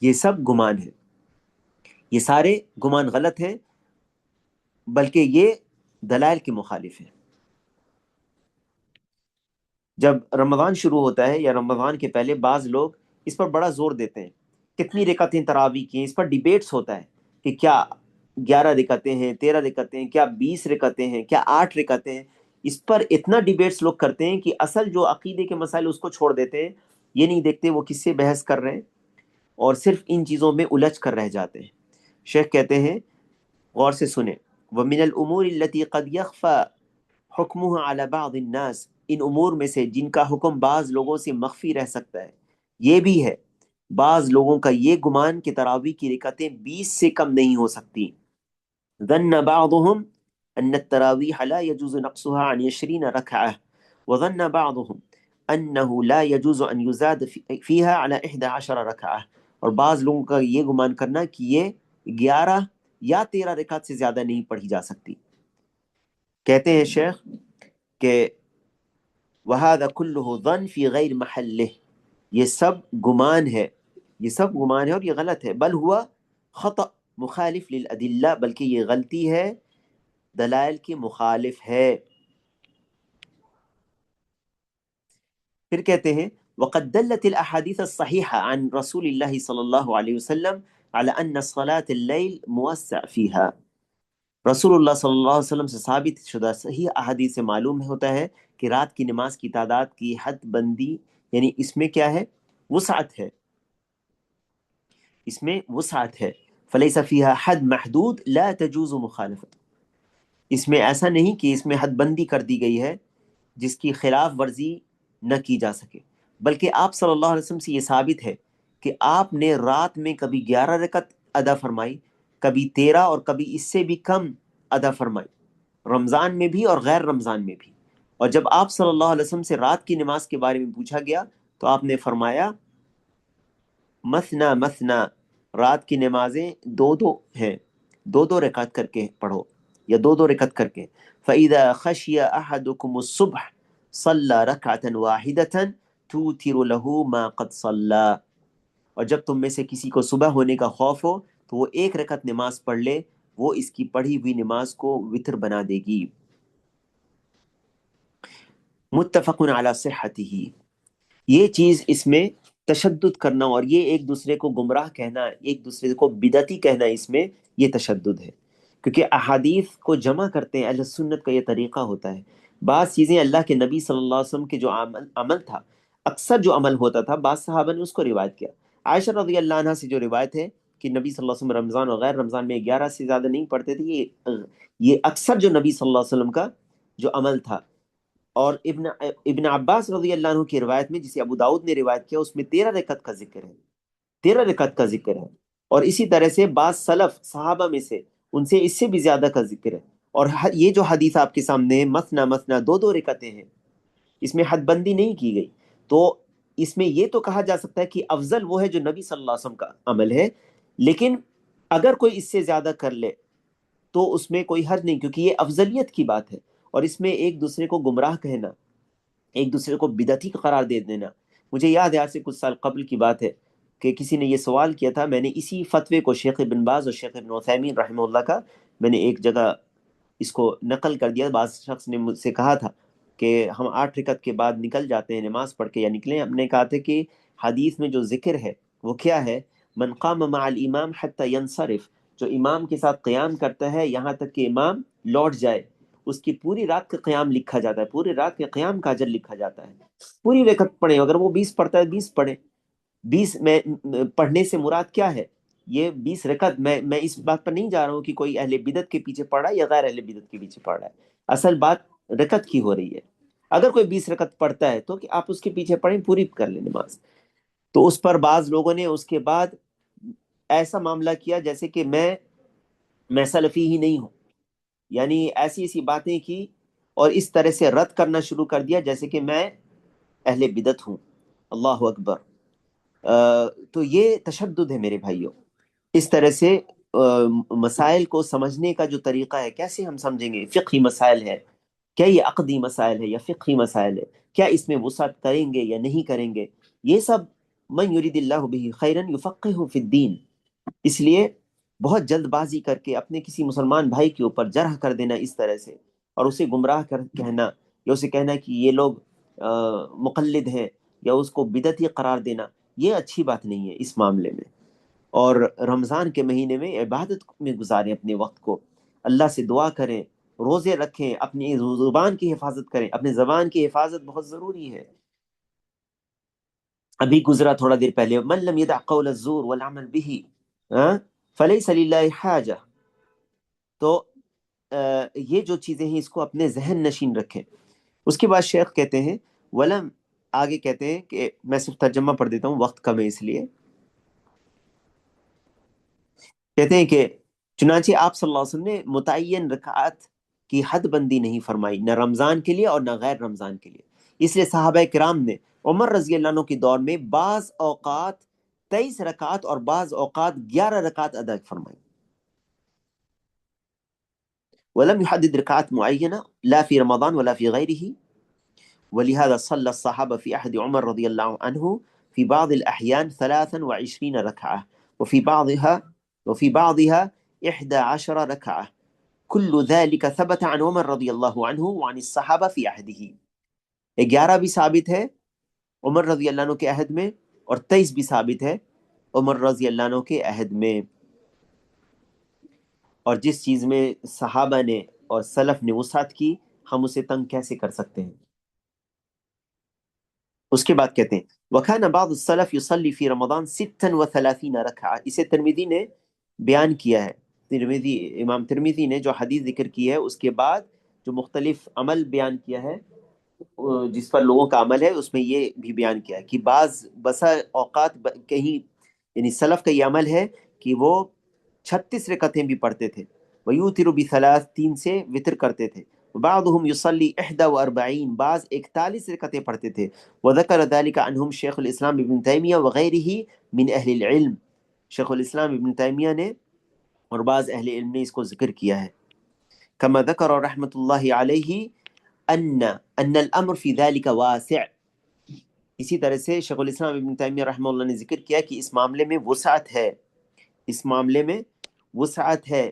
یہ سب گمان ہے، یہ سارے گمان غلط ہیں، بلکہ یہ دلائل کے مخالف ہیں۔ جب رمضان شروع ہوتا ہے یا رمضان کے پہلے بعض لوگ اس پر بڑا زور دیتے ہیں، کتنی رکعتیں تراویح کی ہیں، اس پر ڈیبیٹس ہوتا ہے کہ کیا 11 رکعتیں ہیں، 13 رکعتیں ہیں، کیا 20 رکعتیں ہیں، کیا 8 رکعتیں ہیں، اس پر اتنا ڈیبیٹس لوگ کرتے ہیں کہ اصل جو عقیدے کے مسائل اس کو چھوڑ دیتے ہیں، یہ نہیں دیکھتے وہ کس سے بحث کر رہے ہیں، اور صرف ان چیزوں میں الجھ کر رہ جاتے ہیں۔ شیخ کہتے ہیں غور سے سنیں، وَمِنَ الْأُمُورِ الَّتِي قَدْ يَخْفَى حُكْمُهَا عَلَى بَعْضِ النَّاسِ، ان امور میں سے جن کا حکم بعض لوگوں سے مخفی رہ سکتا ہے یہ بھی ہے، بعض لوگوں کا یہ گمان کہ تراویح کی رکعتیں 20 سے کم نہیں ہو سکتی. ظن بعضهم ان التراویح لا يجوز نقصها عن 20 ركعة، وظن بعضهم انه لا يجوز ان يزاد فيها على 11 ركعة، اور بعض لوگوں کا یہ گمان کرنا کہ یہ 11 یا 13 رکعت سے زیادہ نہیں پڑھی جا سکتی. کہتے ہیں شیخ کہ وَهَذَا كُلُّهُ ظَنٌ فِي غَيْرِ مَحَلِّهِ، یہ سب گمان ہے، یہ سب گمان ہے اور یہ غلط ہے. بل ہوا خطأ مخالف للأدلہ، بلکہ یہ غلطی ہے، دلائل کی مخالف ہے. پھر کہتے ہیں وقد دلت الاحاديث الصحيحة عن رسول الله صلی اللہ علیہ وسلم على ان صلاة الليل موسع فيها، رسول اللہ صلی اللہ علیہ وسلم سے ثابت شدہ صحیح احادیث سے معلوم ہوتا ہے کہ رات کی نماز کی تعداد کی حد بندی، یعنی اس میں کیا ہے، وسعت ہے، اس میں وسعت ہے. فلیس فیہا حد محدود لا تجوز مخالفت، اس میں ایسا نہیں کہ اس میں حد بندی کر دی گئی ہے جس کی خلاف ورزی نہ کی جا سکے، بلکہ آپ صلی اللہ علیہ وسلم سے یہ ثابت ہے کہ آپ نے رات میں کبھی 11 رکعت ادا فرمائی، کبھی 13 اور کبھی اس سے بھی کم ادا فرمائی، رمضان میں بھی اور غیر رمضان میں بھی. اور جب آپ صلی اللہ علیہ وسلم سے رات کی نماز کے بارے میں پوچھا گیا تو آپ نے فرمایا مثنا مثنا، رات کی نمازیں دو دو ہیں، دو دو رکعت کر کے پڑھو یا دو دو رکعت کر کے. فَإِذَا خَشِيَ أَحَدُكُمُ الصُّبْحَ صَلَّى رَكْعَةً وَاحِدَةً تُوتِرُ لَهُ مَا قَدْ صَلَّى، اور جب تم میں سے کسی کو صبح ہونے کا خوف ہو تو وہ ایک رکعت نماز پڑھ لے، وہ اس کی پڑھی ہوئی نماز کو وتر بنا دے گی. متفق علی صحتہ، یہ چیز اس میں تشدد کرنا اور یہ ایک دوسرے کو گمراہ کہنا، ایک دوسرے کو بدعتی کہنا، اس میں یہ تشدد ہے، کیونکہ احادیث کو جمع کرتے ہیں اہل سنت کا یہ طریقہ ہوتا ہے. بعض چیزیں اللہ کے نبی صلی اللہ علیہ وسلم کے جو عمل تھا، اکثر جو عمل ہوتا تھا، بعض صحابہ نے اس کو روایت کیا. عائشہ رضی اللہ عنہ سے جو روایت ہے کہ نبی صلی اللہ علیہ وسلم رمضان اور غیر رمضان میں 11 سے زیادہ نہیں پڑھتے تھے، یہ اکثر جو نبی صلی اللہ علیہ وسلم کا جو عمل تھا. اور ابن عباس رضی اللہ عنہ کی روایت میں جسے ابو داؤد نے روایت کیا، اس میں 13 رکعت کا ذکر ہے، 13 رکعت کا ذکر ہے. اور اسی طرح سے بعض سلف صحابہ میں سے ان سے اس سے بھی زیادہ کا ذکر ہے. اور یہ جو حدیث آپ کے سامنے ہے مثنا مثنا، دو دو رکعتیں ہیں، اس میں حد بندی نہیں کی گئی. تو اس میں یہ تو کہا جا سکتا ہے کہ افضل وہ ہے جو نبی صلی اللہ علیہ وسلم کا عمل ہے، لیکن اگر کوئی اس سے زیادہ کر لے تو اس میں کوئی حرج نہیں، کیونکہ یہ افضلیت کی بات ہے. اور اس میں ایک دوسرے کو گمراہ کہنا، ایک دوسرے کو بدعتی قرار دے دینا. مجھے یاد ہے آج سے کچھ سال قبل کی بات ہے کہ کسی نے یہ سوال کیا تھا، میں نے اسی فتوے کو شیخ ابن باز اور شیخ ابن عثیمین رحمہ اللہ کا میں نے ایک جگہ اس کو نقل کر دیا. بعض شخص نے مجھ سے کہا تھا کہ ہم 8 رکعت کے بعد نکل جاتے ہیں نماز پڑھ کے یا نکلیں. ہم نے کہا تھا کہ حدیث میں جو ذکر ہے وہ کیا ہے، من قام مع الامام حتى ينصرف، جو امام کے ساتھ قیام کرتا ہے یہاں تک کہ امام لوٹ جائے، اس کی پوری رات کا قیام لکھا جاتا ہے، پوری رات کے قیام کا اجر لکھا جاتا ہے. پوری رکعت پڑھیں، اگر وہ 20 پڑھتا ہے 20 پڑھیں. 20 میں پڑھنے سے مراد کیا ہے، یہ 20 رکعت، میں اس بات پر نہیں جا رہا ہوں کہ کوئی اہل بدعت کے پیچھے پڑھ رہا ہے یا غیر اہل بدعت کے پیچھے پڑھ رہا ہے، اصل بات رکعت کی ہو رہی ہے. اگر کوئی 20 رکعت پڑھتا ہے تو کہ آپ اس کے پیچھے پڑھیں، پوری کر لیں نماز. تو اس پر بعض لوگوں نے اس کے بعد ایسا معاملہ کیا جیسے کہ میں سلفی ہی نہیں ہوں، یعنی ایسی ایسی باتیں کی اور اس طرح سے رد کرنا شروع کر دیا جیسے کہ میں اہل بدعت ہوں. اللہ اکبر. تو یہ تشدد ہے میرے بھائیوں. اس طرح سے مسائل کو سمجھنے کا جو طریقہ ہے، کیسے ہم سمجھیں گے فقہی مسائل ہے، کیا یہ عقدی مسائل ہے یا فقہی مسائل ہے، کیا اس میں وسعت کریں گے یا نہیں کریں گے، یہ سب من یرید اللہ بہ خیرا یفقہہ فی الدین. اس لیے بہت جلد بازی کر کے اپنے کسی مسلمان بھائی کے اوپر جرح کر دینا اس طرح سے، اور اسے گمراہ کر کہنا یا اسے کہنا کہ یہ لوگ مقلد ہیں یا اس کو بدعتی قرار دینا، یہ اچھی بات نہیں ہے اس معاملے میں. اور رمضان کے مہینے میں عبادت میں گزاریں اپنے وقت کو، اللہ سے دعا کریں، روزے رکھیں، اپنی زبان کی حفاظت کریں. اپنے زبان کی حفاظت بہت ضروری ہے. ابھی گزرا تھوڑا دیر پہلے، من لم يدع قول الزور والعمل به فلیس للہ حاجہ. تو یہ جو چیزیں ہیں اس کو اپنے ذہن نشین رکھیں. اس کے بعد شیخ کہتے ہیں ولم، آگے کہتے ہیں کہ میں صرف ترجمہ پڑھ دیتا ہوں، وقت کم ہے اس لیے، کہتے ہیں کہ چنانچہ آپ صلی اللہ علیہ وسلم نے متعین رکعات کی حد بندی نہیں فرمائی، نہ رمضان کے لیے اور نہ غیر رمضان کے لیے، اس لیے صحابہ کرام نے عمر رضی اللہ عنہ کے دور میں بعض اوقات 23 رکعات اور بعض اوقات 11 رکعات ادا فرمائی. ولم يحدد ركعات معينة لا في رمضان ولا في غيره، ولهذا صلى الصحابة في عهد عمر رضي الله عنه في بعض الأحيان 23 ركعة، وفي بعضها 11 ركعة، كل ذلك ثبت عن عمر رضي الله عنه وعن الصحابة في عهده. 11 بھی ثابت ہے عمر رضی اللہ عنہ کے عہد میں، اور 23 بھی ثابت ہے عمر رضی اللہ عنہ کے عہد میں. اور جس چیز میں صحابہ نے اور سلف نے وسعت کی، ہم اسے تنگ کیسے کر سکتے ہیں. اس کے بعد کہتے ہیں وَكَانَ بَعْضُ السَّلَفِ يُصَلِّي فِي رَمَضَانَ 36 رَكْعَةً، اسے ترمذی نے بیان کیا ہے. امام ترمذی نے جو حدیث ذکر کی ہے اس کے بعد جو مختلف عمل بیان کیا ہے، جس پر لوگوں کا عمل ہے، اس میں یہ بھی بیان کیا ہے کہ بعض بسا اوقات کہیں، یعنی سلف کا یہ عمل ہے کہ وہ 36 رکعتیں بھی پڑھتے تھے، وَيُوتِرُ بِثَلَاث، 3 سے وطر کرتے تھے، بعضهم يصلي 41، بعض 41 رکعتیں پڑھتے تھے. وذكر ذلك عنهم شیخ الاسلام ابن تیمیہ وغیرہ من اہل العلم، شیخ الاسلام ابن تیمیہ نے اور بعض اہل علم نے اس کو ذکر کیا ہے. كما ذكر رحمۃ اللہ علیہ ان الامر في ذلك واسع، اسی طرح سے شیخ الاسلام ابن تیمیہ رحمہ اللہ نے ذکر کیا کہ اس معاملے میں وسعت ہے، اس معاملے میں وسعت ہے،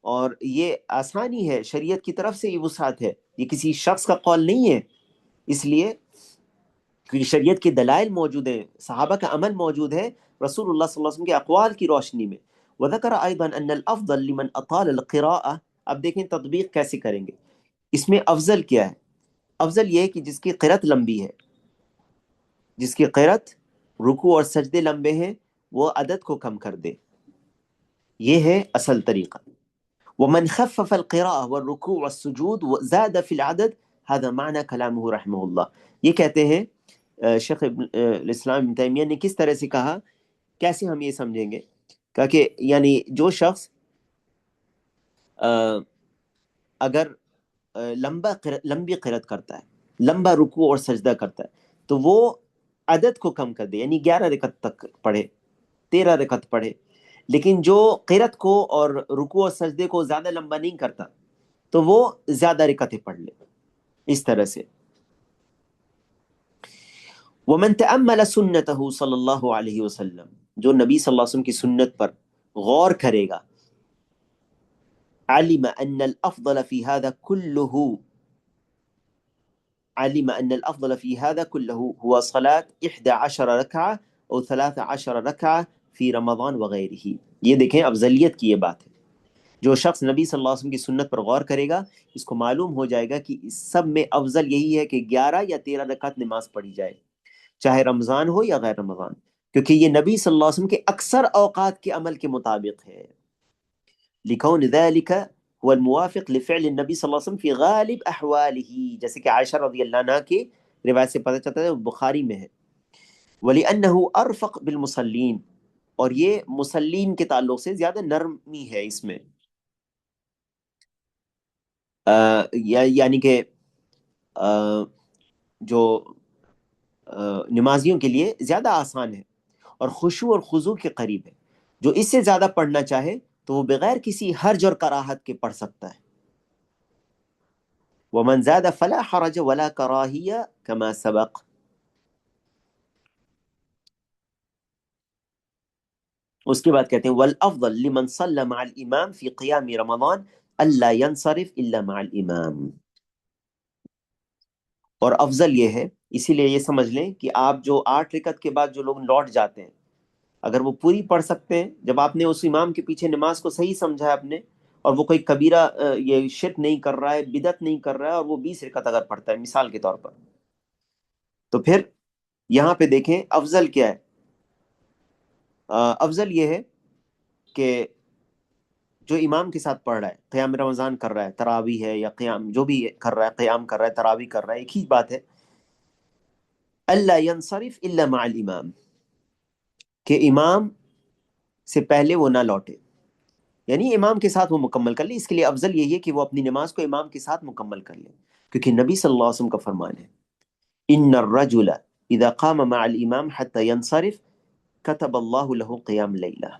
اور یہ آسانی ہے، شریعت کی طرف سے یہ وسعت ہے، یہ کسی شخص کا قول نہیں ہے، اس لیے کیونکہ شریعت کے دلائل موجود ہیں، صحابہ کا عمل موجود ہے، رسول اللہ صلی اللہ علیہ وسلم کے اقوال کی روشنی میں. وذكر ايضا ان الافضل لمن اطال القراءة، اب دیکھیں تطبیق کیسے کریں گے. اس میں افضل کیا ہے؟ افضل یہ ہے کہ جس کی قرأت لمبی ہے، جس کی قرأت، رکوع اور سجدے لمبے ہیں، وہ عدد کو کم کر دے، یہ ہے اصل طریقہ. ومن خفف القراءة والركوع والسجود وزاد في العدد، هذا معنى كلامه رحمه الله. یہ کہتے ہیں شیخ الاسلام ابن تیمیہ نے کس طرح سے کہا، کیسے ہم یہ سمجھیں گے کہ یعنی جو شخص اگر لمبی قرأت کرتا ہے، لمبا رکوع اور سجدہ کرتا ہے، تو وہ عدد کو کم کر دے، یعنی 11 رکعت تک پڑھے، 13 رکعت پڑھے. لیکن جو قرأت کو اور رکوع اور سجدے کو زیادہ لمبا نہیں کرتا، تو وہ زیادہ رکعتیں پڑھ لے، اس طرح سے. ومن تأمل سنته صلی اللہ علیہ وسلم، جو نبی صلی اللہ علیہ وسلم کی سنت پر غور کرے گا، علم ان الافضل في هذا كله، علم ان الافضل في هذا كله هو صلاة 11 ركعة او 13 ركعة في رمضان وغيره. یہ دیکھیں افضلیت کی یہ بات ہے. جو شخص نبی صلی اللہ علیہ وسلم کی سنت پر غور کرے گا، اس کو معلوم ہو جائے گا کہ اس سب میں افضل یہی ہے کہ 11 یا 13 رکعت نماز پڑھی جائے، چاہے رمضان ہو یا غیر رمضان، کیونکہ یہ نبی صلی اللہ علیہ وسلم کے اکثر اوقات کے عمل کے مطابق ہے. لکون ذلك هو الموافق لفعل النبی صلی اللہ علیہ وسلم فی غالب احوالہ، جیسے کہ عائشہ رضی اللہ عنہ کی روایت سے پتہ چلتا ہے، بخاری میں ہے. وَلِأَنَّهُ أَرْفَقْ بِالْمُصَلِّينَ، اور یہ مسلین کے تعلق سے زیادہ نرمی ہے اس میں، یعنی کہ جو نمازیوں کے لیے زیادہ آسان ہے اور خشوع اور خضوع کے قریب ہے. جو اس سے زیادہ پڑھنا چاہے تو وہ بغیر کسی حرج اور کراہت کے پڑھ سکتا ہے. ومن زاد فلا حرج ولا کراہیہ کما سبق. اس کے بعد کہتے ہیں والافضل لمن صلى مع الامام في قیام رمضان الا ينصرف الا مع الامام. اور افضل یہ ہے، اسی لیے یہ سمجھ لیں کہ آپ جو 8 رکعت کے بعد جو لوگ لوٹ جاتے ہیں، اگر وہ پوری پڑھ سکتے ہیں، جب آپ نے اس امام کے پیچھے نماز کو صحیح سمجھا ہے آپ نے، اور وہ کوئی کبیرہ یہ شرک نہیں کر رہا ہے، بدعت نہیں کر رہا ہے، اور وہ 20 رکعت اگر پڑھتا ہے مثال کے طور پر، تو پھر یہاں پہ دیکھیں افضل کیا ہے. افضل یہ ہے کہ جو امام کے ساتھ پڑھ رہا ہے، قیام رمضان کر رہا ہے، تراویح ہے یا قیام جو بھی کر رہا ہے، قیام کر رہا ہے، تراویح کر رہا ہے، ایک ہی بات ہے، اللہ ينصرف الا مع الامام، کہ امام سے پہلے وہ نہ لوٹے، یعنی امام کے ساتھ وہ مکمل کر لے. اس کے لیے افضل یہی ہے کہ وہ اپنی نماز کو امام کے ساتھ مکمل کر لے، کیونکہ نبی صلی اللہ علیہ وسلم کا فرمان ہے، ان الرجل اذا قام مع الامام حتى ينصرف كتب الله له قیام لیلہ.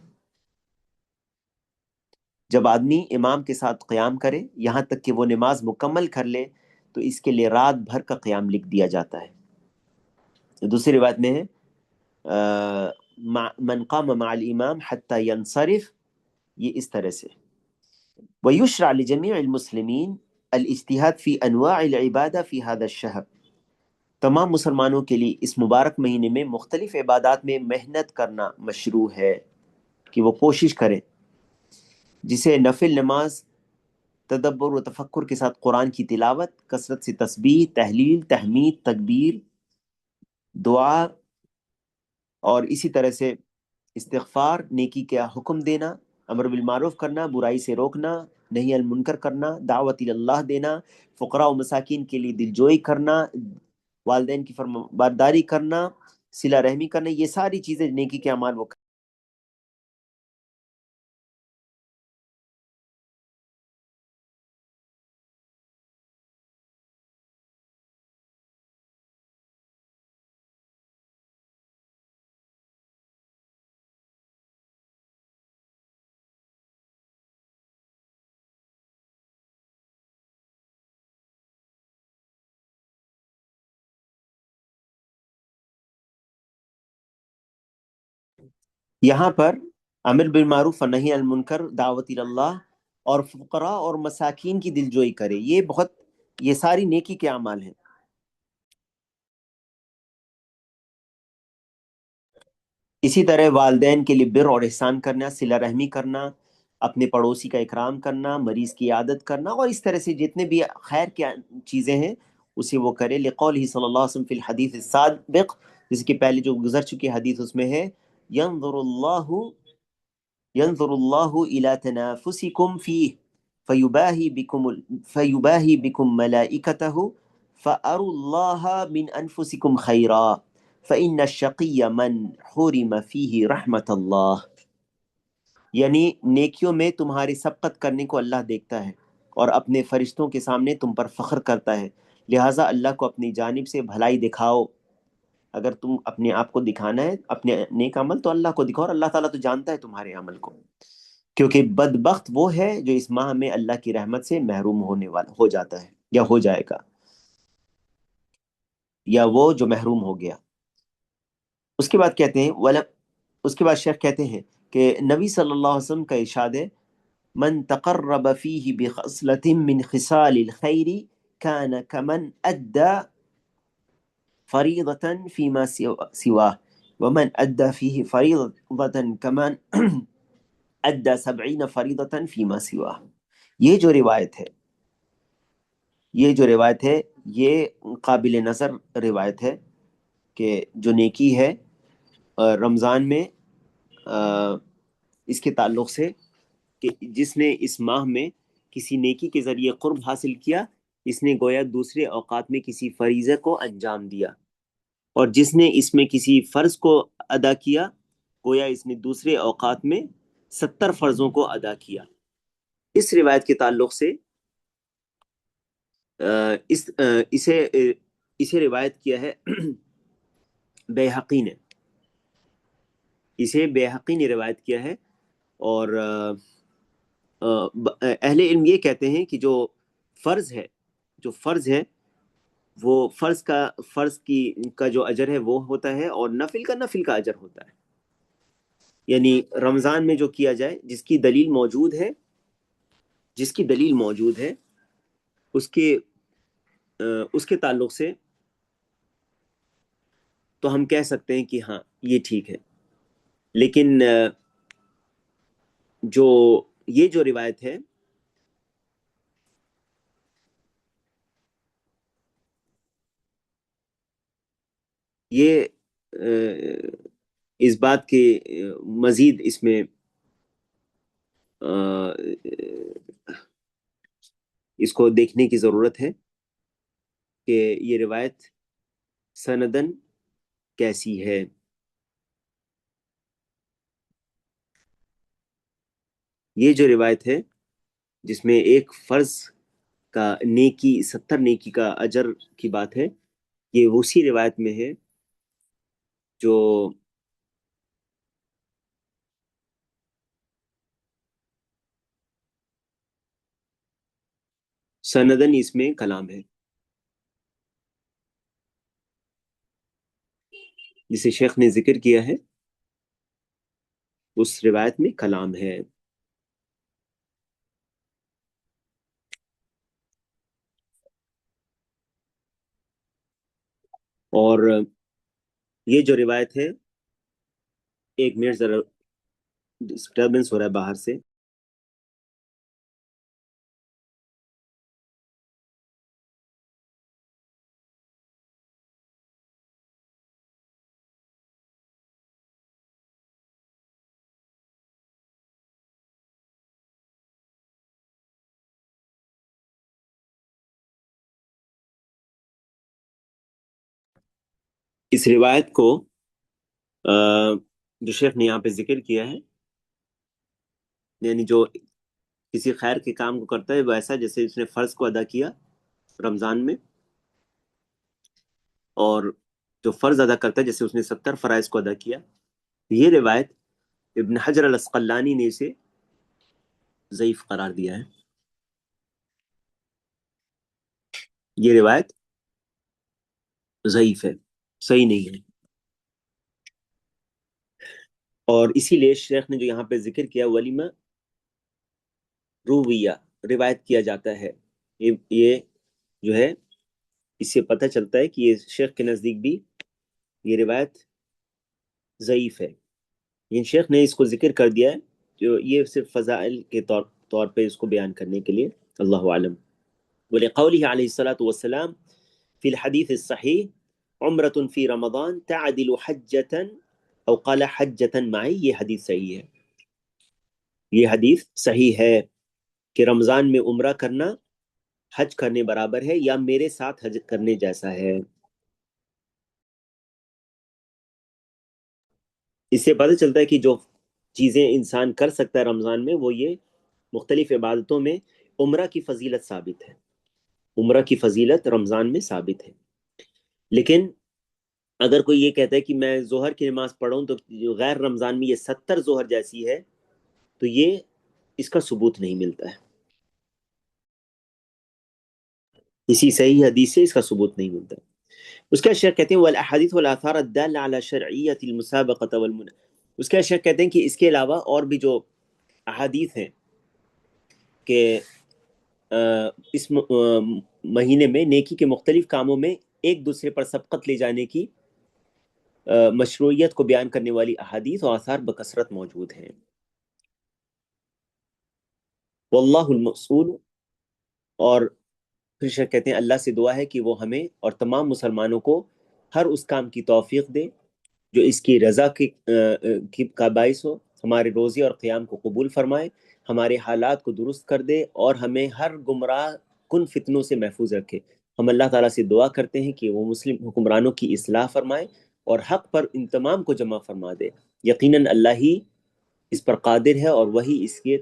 جب آدمی امام کے ساتھ قیام کرے یہاں تک کہ وہ نماز مکمل کر لے تو اس کے لیے رات بھر کا قیام لکھ دیا جاتا ہے. دوسری روایت میں ہے من قام مع الامام حتى ينصرف، یہ اس طرح سے. ويشرع لجميع المسلمين الاجتهاد في انواع العبادة في هذا الشهر، تمام مسلمانوں کے لیے اس مبارک مہینے میں مختلف عبادات میں محنت کرنا مشروع ہے، کہ وہ کوشش کریں، جسے نفل نماز، تدبر و تفکر کے ساتھ قرآن کی تلاوت، کثرت سے تسبیح، تحلیل، تحمید، تکبیر، دعا، اور اسی طرح سے استغفار، نیکی کا حکم دینا، امر بالمعروف کرنا، برائی سے روکنا، نہی عن المنکر کرنا، دعوت اللہ دینا، فقراء و مساکین کے لیے دلجوئی کرنا، والدین کی فرما برداری کرنا، صلہ رحمی کرنا، یہ ساری چیزیں نیکی کے اعمال وہ یہاں پر امر بالمعروف و نہی عن المنکر، دعوت اللہ، اور فقراء اور مساکین کی دلجوئی کرے، یہ ساری نیکی کے اعمال ہیں. اسی طرح والدین کے لیے بر اور احسان کرنا، صلہ رحمی کرنا، اپنے پڑوسی کا اکرام کرنا، مریض کی عادت کرنا، اور اس طرح سے جتنے بھی خیر کی چیزیں ہیں اسے وہ کرے. لقولہ صلی اللہ علیہ وسلم فی الحدیث السابق، جس کے پہلے جو گزر چکی حدیث اس میں ہے، ینظر اللہ ينظر الله إلى تنافسكم فيه فيباهي بكم ملائكته فأروا الله من أنفسكم خيرا فإن الشقي من حرم فيه رحمة الله. یعنی نیکیوں میں تمہاری سبقت کرنے کو اللہ دیکھتا ہے اور اپنے فرشتوں کے سامنے تم پر فخر کرتا ہے، لہٰذا اللہ کو اپنی جانب سے بھلائی دکھاؤ. اگر تم اپنے آپ کو دکھانا ہے اپنے نیک عمل تو اللہ کو دکھاؤ، اور اللہ تعالیٰ تو جانتا ہے تمہارے عمل کو، کیونکہ بدبخت وہ ہے جو اس ماہ میں اللہ کی رحمت سے محروم ہونے والا ہو جاتا ہے یا ہو جائے گا، یا وہ جو محروم ہو گیا. اس کے بعد کہتے ہیں اس کے بعد شیخ کہتے ہیں کہ نبی صلی اللہ علیہ وسلم کا ارشاد ہے، من تقرب فیہ بخصلۃ من خصال الخیر کان کمن ادى فریضة فیما سواہ ومن ادى فیہ فریضة کمن ادى 70 فریضة فیما سواہ. یہ جو روایت ہے، یہ قابل نظر روایت ہے کہ جو نیکی ہے رمضان میں اس کے تعلق سے، کہ جس نے اس ماہ میں کسی نیکی کے ذریعے قرب حاصل کیا، اس نے گویا دوسرے اوقات میں کسی فریضے کو انجام دیا، اور جس نے اس میں کسی فرض کو ادا کیا گویا اس نے دوسرے اوقات میں 70 فرضوں کو ادا کیا. اس روایت کے تعلق سے اسے روایت کیا ہے بیہقی نے، روایت کیا ہے. اور اہل علم یہ کہتے ہیں کہ فرض ہے جو فرض ہے وہ فرض کا جو اجر ہے وہ ہوتا ہے، اور نفل کا اجر ہوتا ہے. یعنی رمضان میں جو کیا جائے، جس کی دلیل موجود ہے اس کے تعلق سے تو ہم کہہ سکتے ہیں کہ ہاں یہ ٹھیک ہے. لیکن یہ جو روایت ہے یہ اس بات کے مزید اس میں اس کو دیکھنے کی ضرورت ہے کہ یہ روایت سندن کیسی ہے. یہ جو روایت ہے جس میں ایک فرض کا نیکی 70 نیکی کا اجر کی بات ہے، یہ اسی روایت میں ہے جو سندن اس میں کلام ہے، جسے شیخ نے ذکر کیا ہے اس روایت میں کلام ہے. اور یہ جو روایت ہے، ایک منٹ ذرا ڈسٹربنس ہو رہا ہے باہر سے. اس روایت کو جو شیخ نے یہاں پہ ذکر کیا ہے، یعنی جو کسی خیر کے کام کو کرتا ہے وہ ایسا جیسے اس نے فرض کو ادا کیا رمضان میں، اور جو فرض ادا کرتا ہے جیسے اس نے 70 فرائض کو ادا کیا. یہ روایت ابن حجر الاسقلانی نے اسے ضعیف قرار دیا ہے. یہ روایت ضعیف ہے، صحیح نہیں ہے. اور اسی لیے شیخ نے جو یہاں پہ ذکر کیا ولیمہ رویہ، روایت کیا جاتا ہے، یہ جو ہے اس سے پتہ چلتا ہے کہ یہ شیخ کے نزدیک بھی یہ روایت ضعیف ہے. یہ شیخ نے اس کو ذکر کر دیا ہے جو یہ صرف فضائل کے طور پہ اس کو بیان کرنے کے لیے. اللہ عالم. ولقوله عليه الصلاة والسلام في الحديث الصحيح عمرة في رمضان تعدل حجة او قال حجة معي. یہ حدیث صحیح ہے، یہ حدیث صحیح ہے کہ رمضان میں عمرہ کرنا حج کرنے برابر ہے یا میرے ساتھ حج کرنے جیسا ہے. اس سے پتہ چلتا ہے کہ جو چیزیں انسان کر سکتا ہے رمضان میں، وہ یہ مختلف عبادتوں میں عمرہ کی فضیلت ثابت ہے، عمرہ کی فضیلت رمضان میں ثابت ہے. لیکن اگر کوئی یہ کہتا ہے کہ میں ظہر کی نماز پڑھوں تو غیر رمضان میں یہ 70 ظہر جیسی ہے، تو یہ اس کا ثبوت نہیں ملتا ہے، اسی صحیح حدیث سے اس کا ثبوت نہیں ملتا. اس کا شیخ کہتے ہیں والاحادیث والاثار الدالة على شرعیت المسابقة والمن. اس کا شیخ کہتے ہیں کہ اس کے علاوہ اور بھی جو احادیث ہیں کہ اس مہینے میں نیکی کے مختلف کاموں میں ایک دوسرے پر سبقت لے جانے کی مشروعیت کو بیان کرنے والی احادیث و آثار بکثرت موجود ہیں. واللہ المسئول. اور پھر شیخ کہتے ہیں اللہ سے دعا ہے کہ وہ ہمیں اور تمام مسلمانوں کو ہر اس کام کی توفیق دے جو اس کی رضا کا باعث ہو، ہمارے روزے اور قیام کو قبول فرمائے، ہمارے حالات کو درست کر دے اور ہمیں ہر گمراہ کن فتنوں سے محفوظ رکھے. ہم اللہ تعالیٰ سے دعا کرتے ہیں کہ وہ مسلم حکمرانوں کی اصلاح فرمائے اور حق پر ان تمام کو جمع فرما دے. یقیناً اللہ ہی اس پر قادر ہے اور وہی اس کی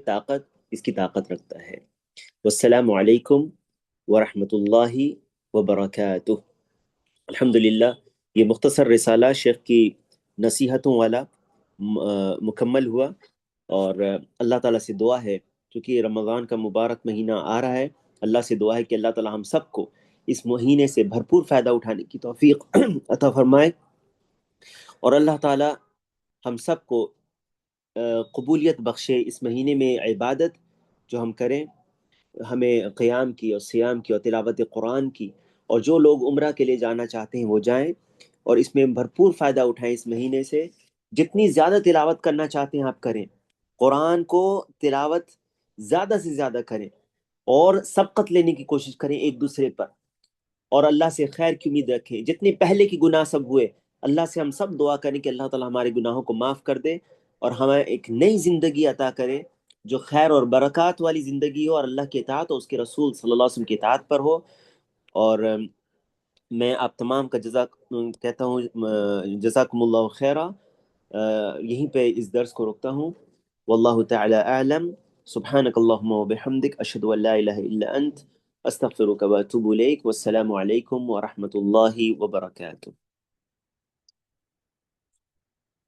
طاقت رکھتا ہے. والسلام علیکم ورحمۃ اللہ وبرکاتہ. الحمدللہ یہ مختصر رسالہ شیخ کی نصیحتوں والا مکمل ہوا. اور اللہ تعالیٰ سے دعا ہے کیونکہ رمضان کا مبارک مہینہ آ رہا ہے، اللہ سے دعا ہے کہ اللہ تعالیٰ ہم سب کو اس مہینے سے بھرپور فائدہ اٹھانے کی توفیق عطا فرمائے، اور اللہ تعالیٰ ہم سب کو قبولیت بخشے اس مہینے میں عبادت جو ہم کریں، ہمیں قیام کی اور سیام کی اور تلاوت قرآن کی، اور جو لوگ عمرہ کے لیے جانا چاہتے ہیں وہ جائیں اور اس میں بھرپور فائدہ اٹھائیں. اس مہینے سے جتنی زیادہ تلاوت کرنا چاہتے ہیں آپ کریں، قرآن کو تلاوت زیادہ سے زیادہ کریں اور سبقت لینے کی کوشش کریں ایک دوسرے پر، اور اللہ سے خیر کی امید رکھیں. جتنے پہلے کی گناہ سب ہوئے، اللہ سے ہم سب دعا کریں کہ اللہ تعالی ہمارے گناہوں کو معاف کر دے اور ہمیں ایک نئی زندگی عطا کرے جو خیر اور برکات والی زندگی ہو، اور اللہ کی اطاعت اور اس کے رسول صلی اللہ علیہ وسلم کی اطاعت پر ہو. اور میں آپ تمام کا کہتا ہوں جزاکم اللہ خیرہ. یہیں پہ اس درس کو رکتا ہوں. واللہ تعالی اعلم. سبحانک اللہم وبحمدک، اشہد ان لا الہ الا انت، استغفرک واتوب الیک. والسلام علیکم ورحمۃ اللہ وبرکاتہ.